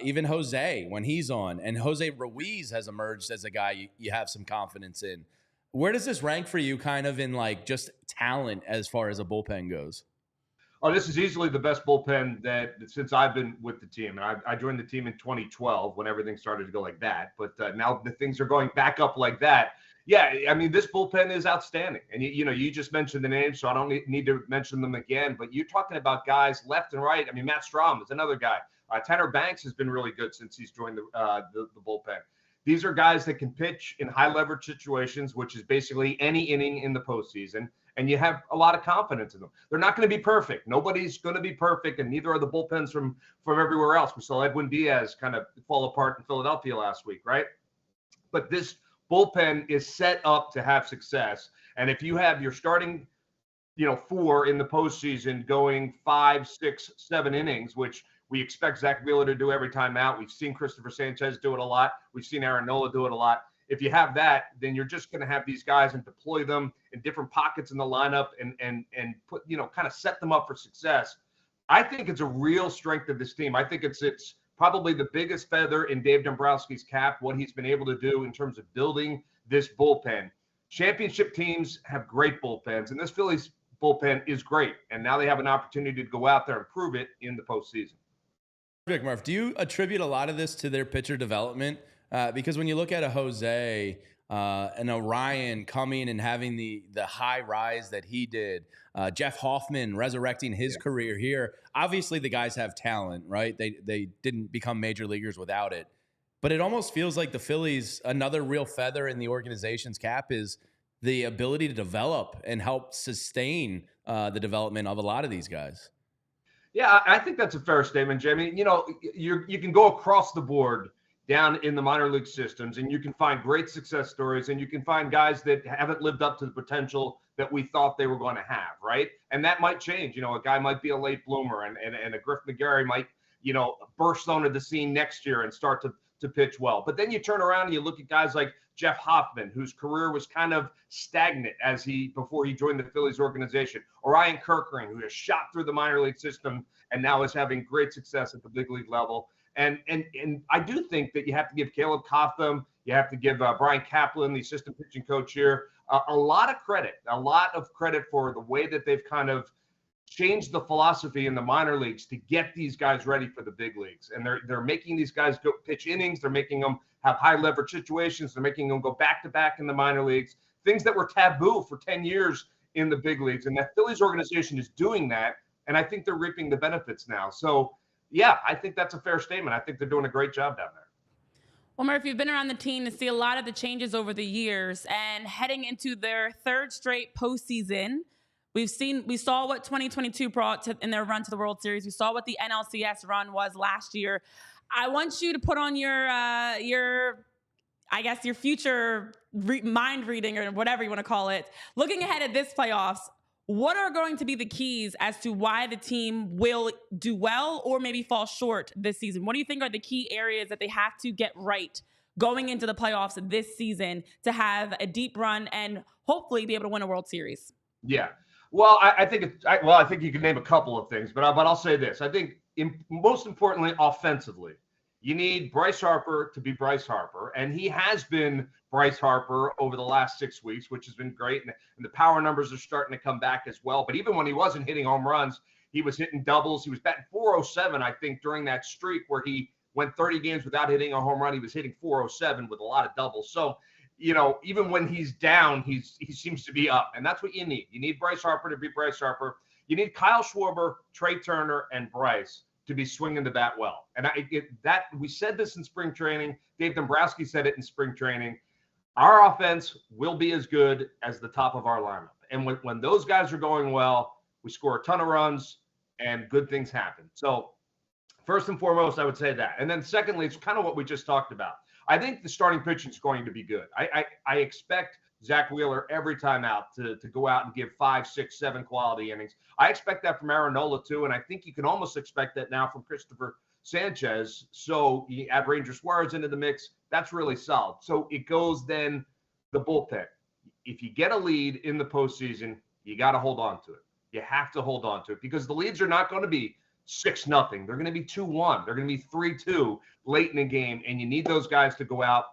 even Jose when he's on. And Jose Ruiz has emerged as a guy you have some confidence in. Where does this rank for you kind of in just talent as far as a bullpen goes? Oh, this is easily the best bullpen that since I've been with the team. And I joined the team in 2012 when everything started to go like that. But now the things are going back up like that. Yeah, I mean, this bullpen is outstanding. And, you just mentioned the names, so I don't need to mention them again. But you're talking about guys left and right. I mean, Matt Strom is another guy. Tanner Banks has been really good since he's joined the bullpen. These are guys that can pitch in high leverage situations, which is basically any inning in the postseason. And you have a lot of confidence in them. They're not going to be perfect. Nobody's going to be perfect, and neither are the bullpens from everywhere else. We saw Edwin Diaz kind of fall apart in Philadelphia last week, right? But this bullpen is set up to have success. And if you have your starting, 4 in the postseason going 5, 6, 7 innings, which we expect Zach Wheeler to do every time out. We've seen Cristopher Sanchez do it a lot. We've seen Aaron Nola do it a lot. If you have that, then you're just going to have these guys and deploy them in different pockets in the lineup and put, kind of set them up for success. I think it's a real strength of this team. I think it's probably the biggest feather in Dave Dombrowski's cap, what he's been able to do in terms of building this bullpen. Championship teams have great bullpens, and this Phillies bullpen is great. And now they have an opportunity to go out there and prove it in the postseason. Murph, do you attribute a lot of this to their pitcher development? Because when you look at a Jose and Orion coming and having the high rise that he did, Jeff Hoffman resurrecting his career here, obviously the guys have talent, right? They didn't become major leaguers without it. But it almost feels like the Phillies, another real feather in the organization's cap is the ability to develop and help sustain the development of a lot of these guys. Yeah, I think that's a fair statement, Jamie. You can go across the board down in the minor league systems, and you can find great success stories, and you can find guys that haven't lived up to the potential that we thought they were going to have, right? And that might change. A guy might be a late bloomer, and a Griff McGarry might, burst onto the scene next year and start to pitch well. But then you turn around and you look at guys like Jeff Hoffman, whose career was kind of stagnant before he joined the Phillies organization. Orion Kerkering, who has shot through the minor league system and now is having great success at the big league level. And I do think that you have to give Caleb Cotham, you have to give Brian Kaplan, the assistant pitching coach here, a lot of credit for the way that they've kind of changed the philosophy in the minor leagues to get these guys ready for the big leagues. And they're making these guys go pitch innings. They're making them have high leverage situations. They're making them go back to back in the minor leagues, things that were taboo for 10 years in the big leagues. And that Phillies organization is doing that. And I think they're reaping the benefits now. So yeah, I think that's a fair statement. I think they're doing a great job down there. Well, Murph, you've been around the team to see a lot of the changes over the years, and heading into their third straight postseason, we saw what 2022 brought in their run to the World Series. We saw what the NLCS run was last year. I want you to put on your future mind reading or whatever you want to call it. Looking ahead at this playoffs, what are going to be the keys as to why the team will do well or maybe fall short this season? What do you think are the key areas that they have to get right going into the playoffs this season to have a deep run and hopefully be able to win a World Series? Yeah. Well, I think you can name a couple of things, but I'll say this. I think most importantly, offensively, you need Bryce Harper to be Bryce Harper, and he has been Bryce Harper over the last 6 weeks, which has been great, and the power numbers are starting to come back as well. But even when he wasn't hitting home runs, he was hitting doubles. He was batting .407, I think, during that streak where he went 30 games without hitting a home run. He was hitting .407 with a lot of doubles. So, even when he's down, he seems to be up, and that's what you need. You need Bryce Harper to be Bryce Harper. You need Kyle Schwarber, Trey Turner, and Bryce to be swinging the bat well. And we said this in spring training. Dave Dombrowski said it in spring training. Our offense will be as good as the top of our lineup. And when those guys are going well, we score a ton of runs and good things happen. So first and foremost, I would say that. And then secondly, it's kind of what we just talked about. I think the starting pitching is going to be good. I expect Zach Wheeler every time out to go out and give 5, 6, 7 quality innings. I expect that from Aaron Nola too, and I think you can almost expect that now from Cristopher Sanchez. So you add Ranger Suarez into the mix, that's really solid. So it goes then the bullpen. If you get a lead in the postseason, you got to hold on to it. You have to hold on to it because the leads are not going to be 6-0. They're going to be 2-1. They're going to be 3-2 late in the game, and you need those guys to go out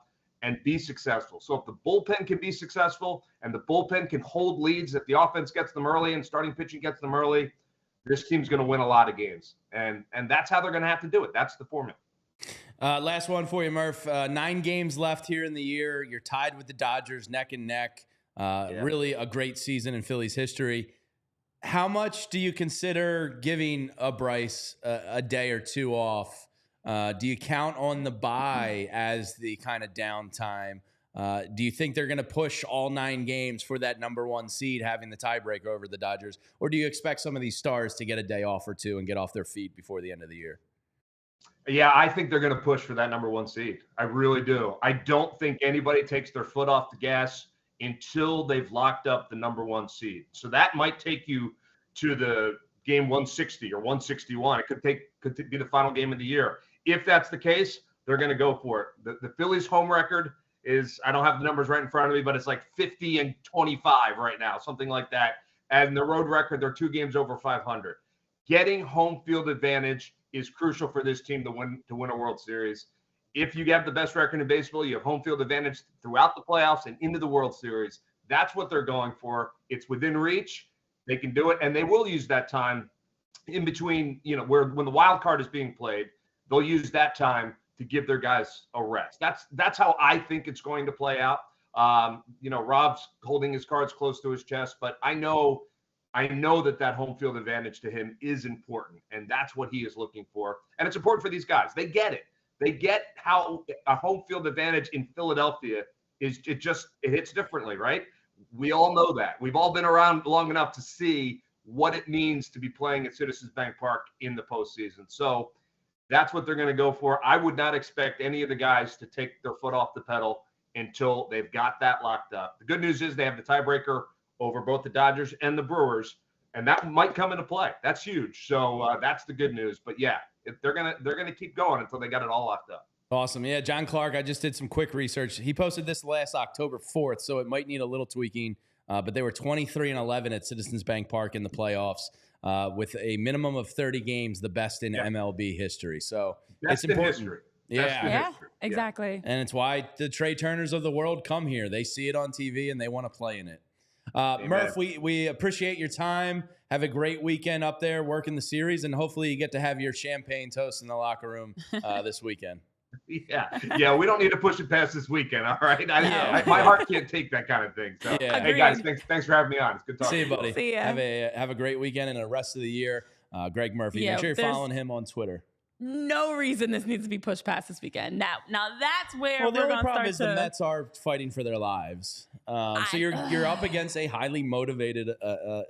and be successful. So if the bullpen can be successful and the bullpen can hold leads, if the offense gets them early and starting pitching gets them early, this team's going to win a lot of games. And that's how they're going to have to do it. That's the formula. Last one for you, Murph. 9 games left here in the year. You're tied with the Dodgers neck and neck. Really a great season in Phillies history. How much do you consider giving a Bryce a day or two off? Do you count on the bye as the kind of downtime? Do you think they're going to push all 9 games for that number 1 seed, having the tiebreaker over the Dodgers? Or do you expect some of these stars to get a day off or two and get off their feet before the end of the year? Yeah, I think they're going to push for that number 1 seed. I really do. I don't think anybody takes their foot off the gas until they've locked up the number 1 seed. So that might take you to the game 160 or 161. It could be the final game of the year. If that's the case, they're going to go for it. The Phillies' home record is, I don't have the numbers right in front of me, but it's like 50-25 right now, something like that. And the road record, they're 2 games over 500. Getting home field advantage is crucial for this team to win a World Series. If you have the best record in baseball, you have home field advantage throughout the playoffs and into the World Series. That's what they're going for. It's within reach. They can do it, and they will use that time in between, when the wild card is being played. They'll use that time to give their guys a rest. That's how I think it's going to play out. Rob's holding his cards close to his chest, but I know that home field advantage to him is important, and that's what he is looking for. And it's important for these guys. They get it. They get how a home field advantage in Philadelphia it hits differently, right? We all know that. We've all been around long enough to see what it means to be playing at Citizens Bank Park in the postseason. So that's what they're going to go for. I would not expect any of the guys to take their foot off the pedal until they've got that locked up. The good news is they have the tiebreaker over both the Dodgers and the Brewers, and that might come into play. That's huge. So that's the good news. But yeah, they're gonna keep going until they got it all locked up. Awesome. Yeah, John Clark, I just did some quick research. He posted this last October 4th, so it might need a little tweaking. But they were 23-11 at Citizens Bank Park in the playoffs with a minimum of 30 games, the best in MLB history. So Best it's important. in history. Yeah, exactly. And it's why the Trey Turners of the world come here. They see it on TV and they want to play in it. Murph, we appreciate your time. Have a great weekend up there working the series, and hopefully you get to have your champagne toast in the locker room this weekend. Yeah. We don't need to push it past this weekend. All right. My heart can't take that kind of thing. So, hey guys, thanks for having me on. It's good talking. See you, buddy. See ya. Have a great weekend and the rest of the year. Greg Murphy. Make sure you're following him on Twitter. No reason this needs to be pushed past this weekend. Now that's where we're the only going to problem start is the Mets are fighting for their lives. So you're up against a highly motivated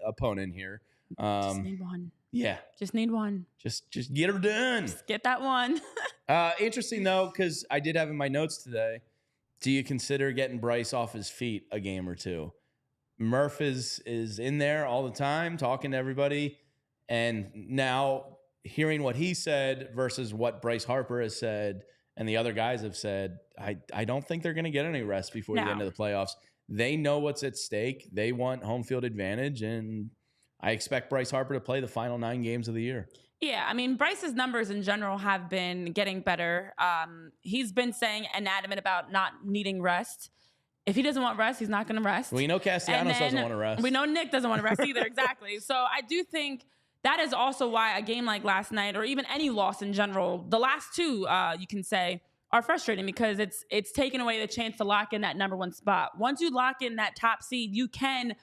opponent here. Just need one. Yeah. Just need one. Just get her done. Just get that one. Interesting, though, because I did have in my notes today, do you consider getting Bryce off his feet a game or two? Murph is in there all the time talking to everybody. And now hearing what he said versus what Bryce Harper has said and the other guys have said, I don't think they're going to get any rest before the end of the playoffs. They know what's at stake. They want home field advantage, and I expect Bryce Harper to play the final 9 games of the year. Yeah, I mean, Bryce's numbers in general have been getting better. He's been saying and adamant about not needing rest. If he doesn't want rest, he's not going to rest. We know Castellanos doesn't want to rest. We know Nick doesn't want to rest either, exactly. So I do think that is also why a game like last night, or even any loss in general, the last 2, you can say, are frustrating because it's taken away the chance to lock in that number 1 spot. Once you lock in that top seed, you can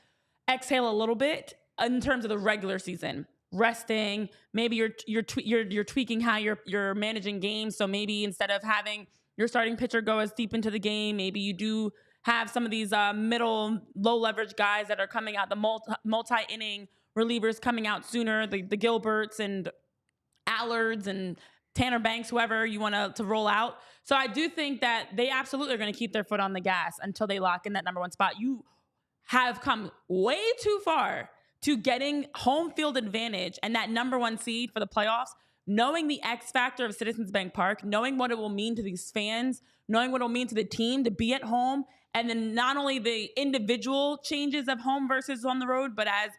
exhale a little bit in terms of the regular season. Resting, maybe you're tweaking how you're managing games. So maybe instead of having your starting pitcher go as deep into the game, maybe you do have some of these middle, low leverage guys that are coming out, the multi-inning relievers coming out sooner, the Gilberts and Allards and Tanner Banks, whoever you want to roll out. So I do think that they absolutely are going to keep their foot on the gas until they lock in that number 1 spot. You have come way too far to getting home field advantage and that number 1 seed for the playoffs, knowing the X factor of Citizens Bank Park, knowing what it will mean to these fans, knowing what it will mean to the team to be at home, and then not only the individual changes of home versus on the road, but as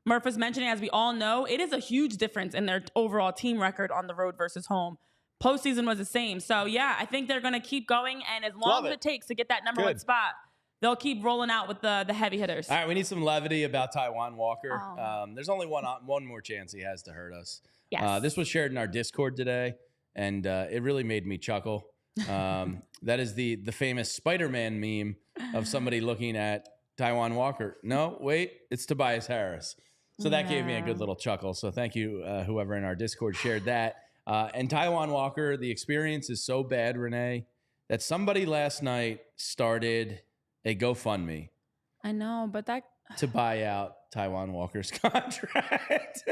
Murph was mentioning, as we all know, it is a huge difference in their overall team record on the road versus home. Postseason was the same. So, yeah, I think they're going to keep going, and as long as it takes to get that number 1 spot, they'll keep rolling out with the heavy hitters. All right, we need some levity about Taijuan Walker. There's only one more chance he has to hurt us. Yes. This was shared in our Discord today, and it really made me chuckle. That is the famous Spider-Man meme of somebody looking at Taijuan Walker. No, wait, it's Tobias Harris. So that gave me a good little chuckle. So thank you, whoever in our Discord shared that. And Taijuan Walker, the experience is so bad, Renee, that somebody last night started a GoFundMe. I know, but to buy out Taijuan Walker's contract.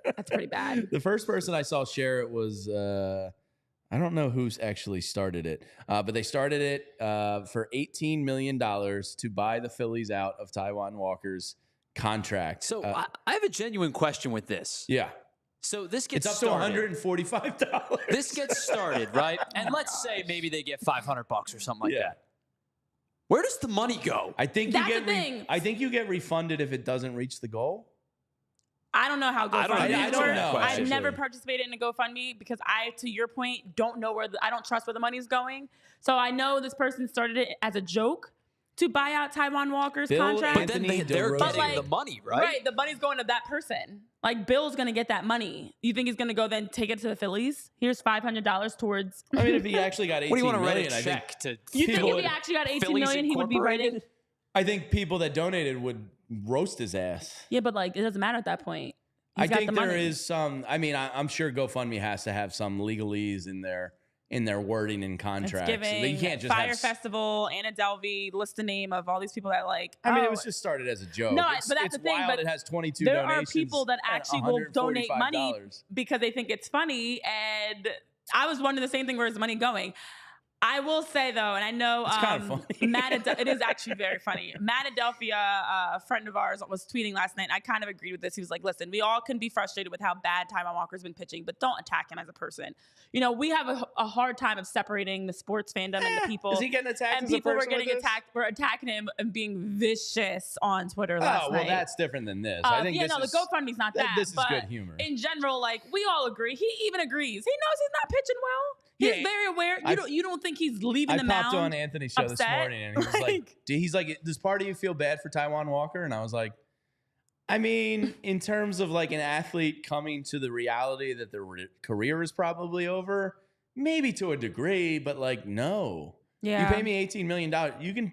That's pretty bad. The first person I saw share it was I don't know who's actually started it, but they started it for $18 million to buy the Phillies out of Taijuan Walker's contract. So I have a genuine question with this. Yeah. So this gets it's up started. to $145. This gets started, right? And let's say maybe they get $500 or something like that. Where does the money go? I think That's the thing. I think you get refunded if it doesn't reach the goal. I don't know how GoFundMe I don't know. I've never participated in a GoFundMe because to your point, don't know I don't trust where the money's going. So I know this person started it as a joke to buy out Taijuan Walker's contract. But then they're getting the money, right? Right, the money's going to that person. Like, Bill's going to get that money. You think he's going to go then take it to the Phillies? Here's $500 towards... I mean, if he actually got $18 what do you want to million, write a check to... You think if he actually got $18 million, he would be writing... I think people that donated would roast his ass. Yeah, but like, it doesn't matter at that point. I think there is some... I mean, I'm sure GoFundMe has to have some legalese in their wording and contracts. Thanksgiving, you can't just Fire Festival, Anna Delvey, list the name of all these people that like. I mean, it was just started as a joke. No, but that's the thing. Wild. But it has 22 there donations. There are people that actually will donate money because they think it's funny. And I was wondering the same thing. Where's the money going? I will say though, and I know It's kind of funny. it is actually very funny. Matt Adelphia, a friend of ours, was tweeting last night. I kind of agreed with this. He was like, listen, we all can be frustrated with how bad Taijuan Walker's been pitching, but don't attack him as a person. You know, we have a hard time of separating the sports fandom and the people. Is he getting attacked? And as a people were person getting with this? attacked. We're attacking him and being vicious on Twitter last night. Oh, well, that's different than this. I think the GoFundMe's not that. This is but good humor. In general, like, we all agree. He even agrees. He knows he's not pitching well. He's very aware. You don't think he's leaving the mound? I popped on Anthony's show this morning, and he's like, does part of you feel bad for Taijuan Walker? And I was like, I mean, in terms of like an athlete coming to the reality that their career is probably over, maybe to a degree, but like, no. Yeah. You pay me $18 million. You can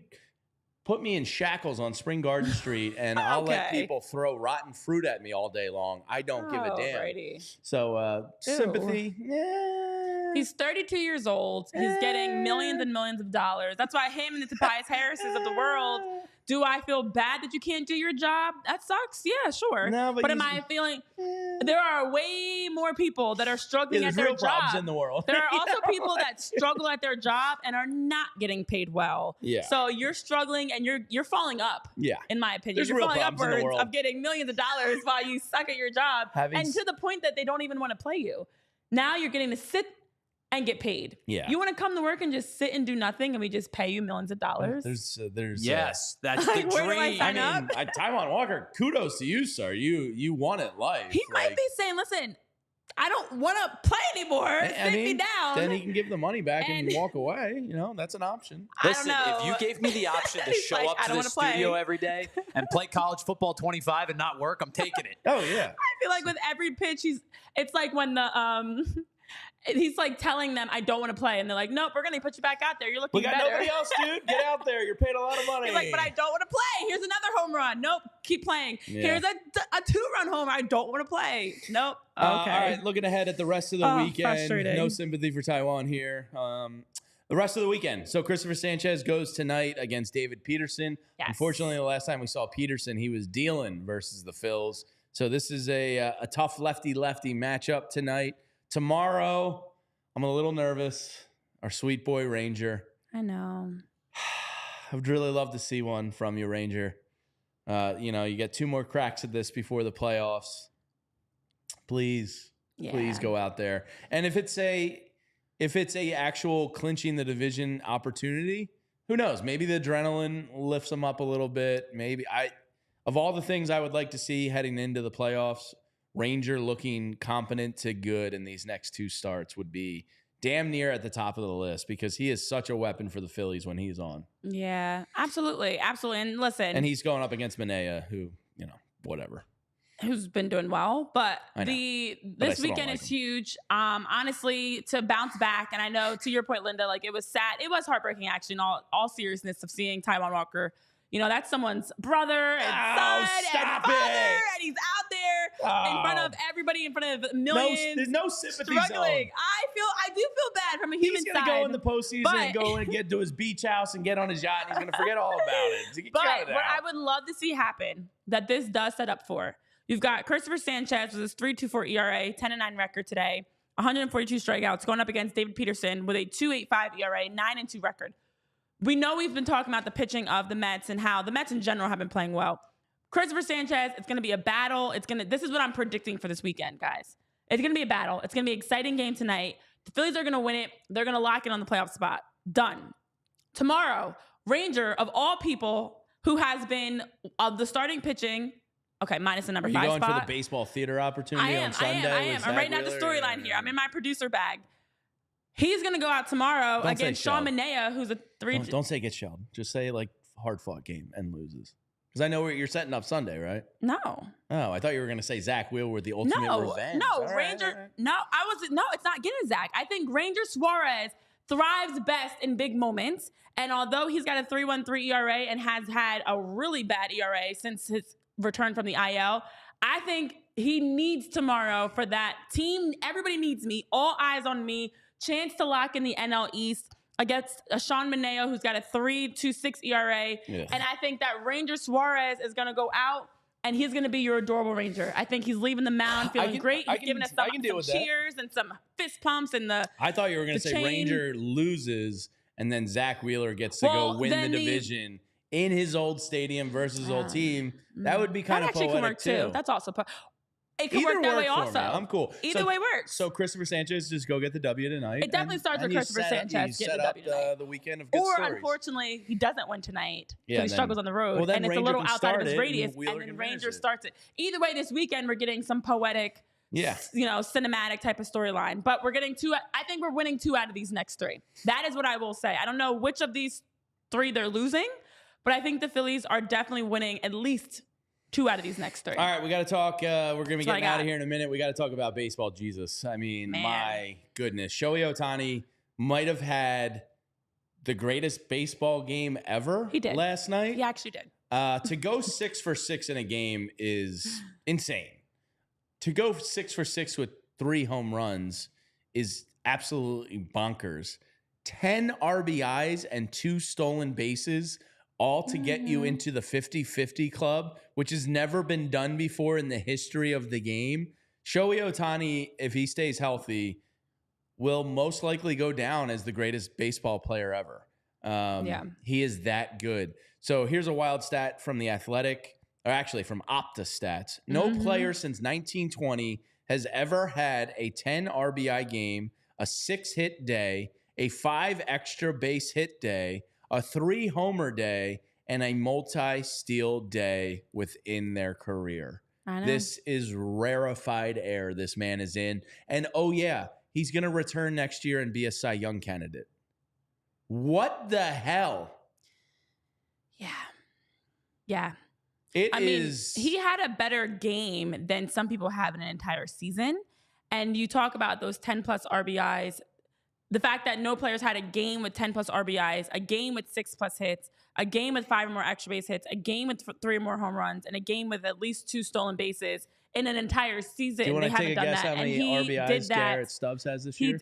put me in shackles on Spring Garden Street, and I'll let people throw rotten fruit at me all day long. I don't give a damn. Righty. So sympathy, He's 32 years old. He's getting millions and millions of dollars. That's why him and the Tobias Harrises of the world. Do I feel bad that you can't do your job? That sucks. Yeah, sure. No, but am I feeling there are way more people that are struggling at their real job problems in the world. There are also people that struggle at their job and are not getting paid well. Yeah. So you're struggling and you're falling up. Yeah. In my opinion, There's you're real falling problems in the upwards world. of getting millions of dollars while you suck at your job, and to the point that they don't even want to play you. Now you're getting to sit and get paid. Yeah. You want to come to work and just sit and do nothing, and we just pay you millions of dollars? There's Yes, that's the Like, where do I dream. sign up? Taijuan Walker, kudos to you, sir. You won it life. He might be saying, listen, I don't want to play anymore. Sit me down. Then he can give the money back and walk away. You know, that's an option. Listen, I don't know. if you gave me the option to He's show like, up I to don't the wanna play. studio every day and play college football 25 and not work, I'm taking it. Oh yeah. I feel like with every pitch, it's like when he's like telling them, I don't want to play. And they're like, nope, we're going to put you back out there. You're looking We got better. nobody else, dude. Get out there. You're paid a lot of money. He's like, but I don't want to play. Here's another home run. Nope. Keep playing. Yeah. Here's a 2-run home. I don't want to play. Nope. Okay. All right, looking ahead at the rest of the weekend. frustrating. No sympathy for Taijuan here. The rest of the weekend. So Cristopher Sanchez goes tonight against David Peterson. Yes. Unfortunately, the last time we saw Peterson, he was dealing versus the Phils. So this is a tough lefty-lefty matchup tonight. Tomorrow, I'm a little nervous. Our sweet boy Ranger. I know. I would really love to see one from you, Ranger. You get 2 more cracks at this before the playoffs. Please go out there. And if it's a actual clinching the division opportunity, who knows? Maybe the adrenaline lifts them up a little bit. Maybe of all the things I would like to see heading into the playoffs, Ranger looking competent to good in these next 2 starts would be damn near at the top of the list because he is such a weapon for the Phillies when he's on. Yeah, absolutely. Absolutely. And listen. And he's going up against Manea, who, whatever. Who's been doing well, but I know, this weekend is huge. Honestly, to bounce back, and I know to your point, Linda, like it was sad. It was heartbreaking, actually, in all seriousness, of seeing Taijuan Walker. That's someone's brother and son and father, and he's out there in front of everybody, in front of millions. There's no sympathy struggling. zone. I do feel bad from a human He's side. going to go in the postseason and go and get to his beach house and get on his yacht, and he's going to forget all about it. But what I would love to see happen, that this does set up for, you've got Cristopher Sanchez with his 3.24 ERA, 10-9 record today, 142 strikeouts, going up against David Peterson with a 2.85 ERA, 9-2 record. We know we've been talking about the pitching of the Mets and how the Mets in general have been playing well. Cristopher Sanchez, it's going to be a battle. This is what I'm predicting for this weekend, guys. It's going to be a battle. It's going to be an exciting game tonight. The Phillies are going to win it. They're going to lock in on the playoff spot. Done. Tomorrow, Ranger, of all people, who has been of the starting pitching, okay, minus the number 5 spot. Are you going for the baseball theater opportunity on Sunday? I am. I'm writing out the storyline here. I'm in my producer bag. He's going to go out tomorrow against Sean Manea, who's a 3. Don't say get shelled. Just say, hard-fought game and loses. Because I know you're setting up Sunday, right? No. Oh, I thought you were going to say Zach Wheeler with the ultimate revenge. No, all Ranger. Right. No, it's not getting Zach. I think Ranger Suarez thrives best in big moments. And although he's got a 3.13 ERA and has had a really bad ERA since his return from the IL, I think he needs tomorrow for that team. Everybody needs me. All eyes on me. Chance to lock in the NL East against Sean Manea, who's got a 3.26 ERA. Yeah. And I think that Ranger Suarez is going to go out and he's going to be your adorable Ranger. I think he's leaving the mound feeling great. He's giving us some cheers and some fist pumps and the. I thought you were going to say chain. Ranger loses, and then Zach Wheeler gets to go win the division in his old stadium versus his old team. That would be kind of poetic can work too. That's also. It could work that way also. I'm cool. Either way works. So Christopher Sanchez just go get the W tonight. It definitely starts with Christopher Sanchez getting the W tonight. The weekend of good or stories. Unfortunately, he doesn't win tonight because he struggles on the road, and it's a little outside of his radius, and then Ranger starts it. Either way, this weekend we're getting some poetic, cinematic type of storyline. But we're getting two. I think we're winning 2 out of these next 3. That is what I will say. I don't know which of these 3 they're losing, but I think the Phillies are definitely winning at least 2 out of these next 3. All right, we got to talk. We're going to be getting out of here in a minute. We got to talk about baseball. Jesus. I mean, my goodness. Shohei Ohtani might have had the greatest baseball game ever last night. He actually did. To go 6 for 6 in a game is insane. To go 6 for 6 with 3 home runs is absolutely bonkers. 10 RBIs and 2 stolen bases, all to get you into the 50-50 club, which has never been done before in the history of the game. Shohei Ohtani, if he stays healthy, will most likely go down as the greatest baseball player ever. He is that good. So here's a wild stat from The Athletic, or actually from Opta Stats. No player since 1920 has ever had a 10 RBI game, a 6-hit day, a 5 extra base hit day, a 3 homer day, and a multi-steal day within their career. This is rarefied air this man is in. And he's going to return next year and be a Cy Young candidate. What the hell? Yeah. I mean, he had a better game than some people have in an entire season. And you talk about those 10-plus RBIs. The fact that no players had a game with 10-plus RBIs, a game with 6-plus hits, a game with 5 or more extra base hits, a game with 3 or more home runs, and a game with at least 2 stolen bases in an entire season. Do you want to take a guess how many RBIs Garrett Stubbs has this year?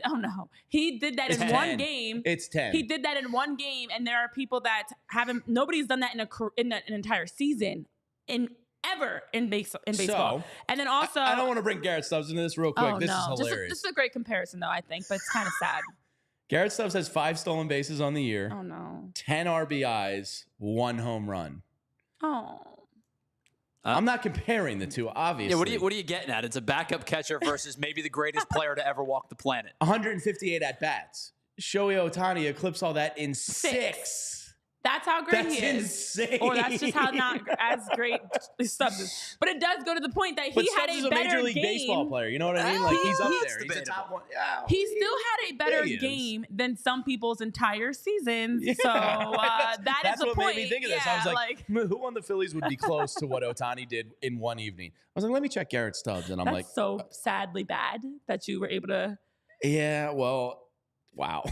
He did that in 1 game. It's 10. He did that in 1 game, and there are people that haven't. Nobody's done that in an entire season ever in baseball. So, and then also, I don't want to bring Garrett Stubbs into this real quick. This is hilarious. This is a great comparison, though, I think, but it's kind of sad. Garrett Stubbs has 5 stolen bases on the year. Oh, no. 10 RBIs, 1 home run. Oh. I'm not comparing the two, obviously. Yeah, what are you getting at? It's a backup catcher versus maybe the greatest player to ever walk the planet. 158 at-bats. Shohei Ohtani eclipsed all that in 6. That's how great he is. Insane. Or that's just how not as great Stubbs is. But it does go to the point that he had a better Major League game. Baseball player. You know what I mean? Like he's up there. He's a top one. Yeah, he still had a better game than some people's entire seasons. Yeah. So that's what point. made me think of this. I was like, who on the Phillies would be close to what Ohtani did in 1 evening? I was like, let me check Garrett Stubbs, and I'm like, so sadly bad that you were able to. Yeah. Well. Wow.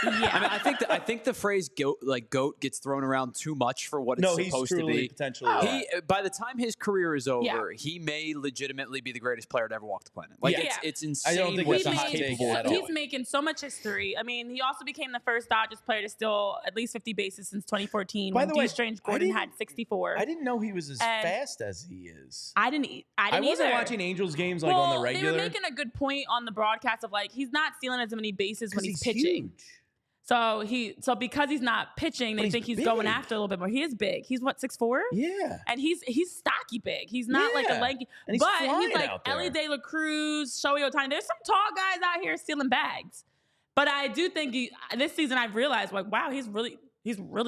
Yeah. I mean, I think the phrase goat gets thrown around too much for what it's supposed to be. Potentially. By the time his career is over, he may legitimately be the greatest player to ever walk the planet. Like it's insane. I don't think what that's he's capable of doing. He's making so much history. I mean, he also became the first Dodgers player to steal at least 50 bases since 2014. By the way, Strange Gordon had 64. I didn't know he was as fast as he is. I didn't wasn't either. watching Angels games like on the regular. They were making a good point on the broadcast of like he's not stealing as many bases when he's pitching. Huge. So because he's not pitching, they think he's going after a little bit more. He is big. He's what, 6'4"? Yeah. And he's stocky big. He's not like a lanky, but he's like Ellie De La Cruz, Shohei Ohtani. There's some tall guys out here stealing bags. But I do think this season I've realized like, wow, he's really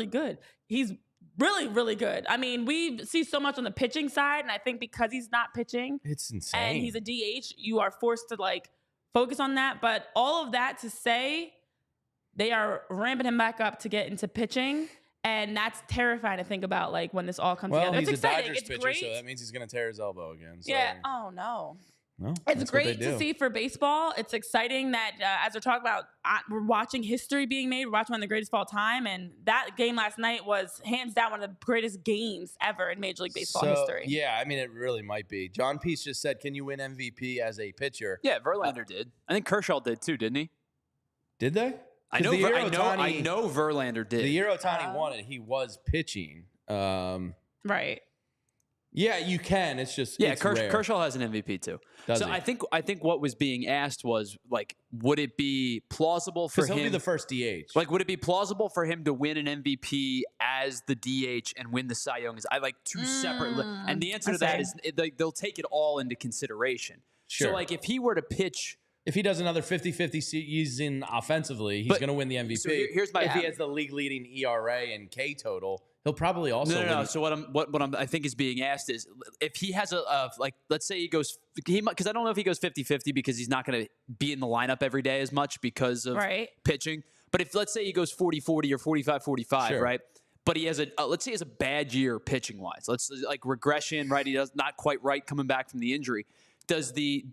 good. He's really, really good. I mean, we see so much on the pitching side, and I think because he's not pitching, it's insane. And he's a DH, you are forced to like focus on that. But all of that to say, they are ramping him back up to get into pitching, and that's terrifying to think about. Like when this all comes together, he's it's exciting. Dodgers it's pitcher, great. so that means he's going to tear his elbow again. So. Yeah. Oh no. No, it's great to see for baseball. It's exciting that as we're talking about, we're watching history being made. We're watching one of the greatest of all time, and that game last night was hands down one of the greatest games ever in Major League Baseball history. Yeah, I mean, it really might be. John Peace just said, "Can you win MVP as a pitcher?" Yeah, Verlander did. I think Kershaw did too, didn't he? Did they? I know Verlander did. The year Ohtani won it, he was pitching. Right. Yeah, you can. It's just it's rare. Kershaw has an MVP too. Does so he? I think what was being asked was like, would it be plausible for him? Because he'll be the first DH. Like, would it be plausible for him to win an MVP as the DH and win the Cy Young? I like two separate. And the answer to that is they'll take it all into consideration. Sure. So like, if he were to pitch. If he does another 50-50 season offensively, he's going to win the MVP. So here's my if he has the league-leading ERA and K total, he'll probably also win. No. So what I think is being asked is if he has like, let's say he goes, because I don't know if he goes 50-50 because he's not going to be in the lineup every day as much because of pitching. But if let's say he goes 40-40 or 45-45, Sure. right? But he has let's say he has a bad year pitching wise. Let's like regression, right? He does not quite right coming back from the injury. Does the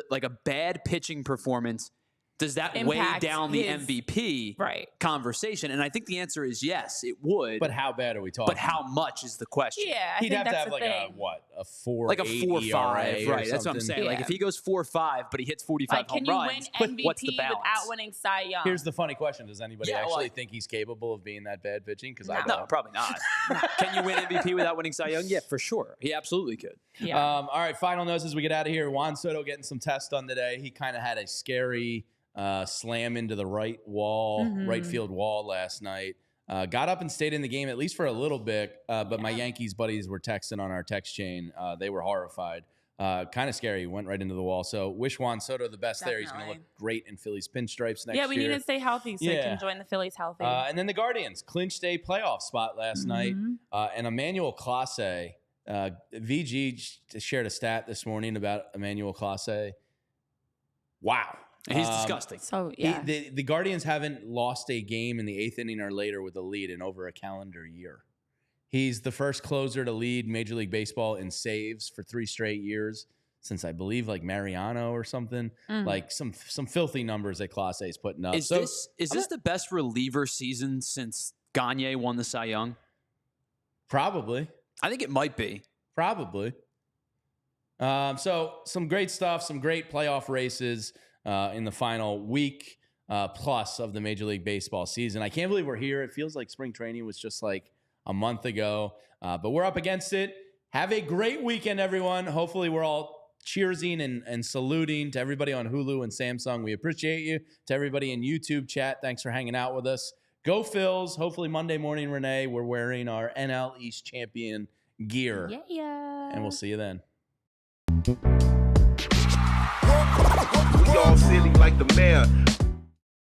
like a bad pitching performance, does that weigh down the MVP conversation? And I think the answer is yes, it would. But how bad are we talking? But how much is the question? Yeah, he'd have to have like a 4.5, like a 4.5, right? That's what I'm saying. Yeah. Like if he goes 4.5, but he hits 45 home runs, can you win MVP what's the balance? without winning Cy Young? Here's the funny question: does anybody actually think he's capable of being that bad pitching? Because I don't. No, probably not. Can you win MVP without winning Cy Young? Yeah, for sure. He absolutely could. Yeah. All right, final notes as we get out of here. Juan Soto getting some tests done today. He kind of had a scary slam into the right field wall last night. Got up and stayed in the game at least for a little bit, but my Yankees buddies were texting on our text chain. They were horrified. Kind of scary. Went right into the wall. So wish Juan Soto the best there. He's going to look great in Phillies pinstripes next year. Yeah, we need to stay healthy so he can join the Phillies healthy. And then the Guardians clinched a playoff spot last night. And Emmanuel Clase, VG shared a stat this morning about Emmanuel Clase. Wow. He's disgusting. So, yeah. The Guardians haven't lost a game in the 8th inning or later with a lead in over a calendar year. He's the first closer to lead Major League Baseball in saves for 3 straight years since I believe like Mariano or something. Like some filthy numbers that Clase is putting up. Is this the best reliever season since Gagne won the Cy Young? Probably. I think it might be. Probably. So some great stuff, some great playoff races in the final week plus of the Major League Baseball season. I can't believe we're here. It feels like spring training was just like a month ago, but we're up against it. Have a great weekend, everyone. Hopefully we're all cheersing and saluting to everybody on Hulu and Samsung. We appreciate you. To everybody in YouTube chat, thanks for hanging out with us. Go Phils. Hopefully Monday morning, Renee, we're wearing our NL East champion gear. Yeah. And we'll see you then. We all silly like the mayor.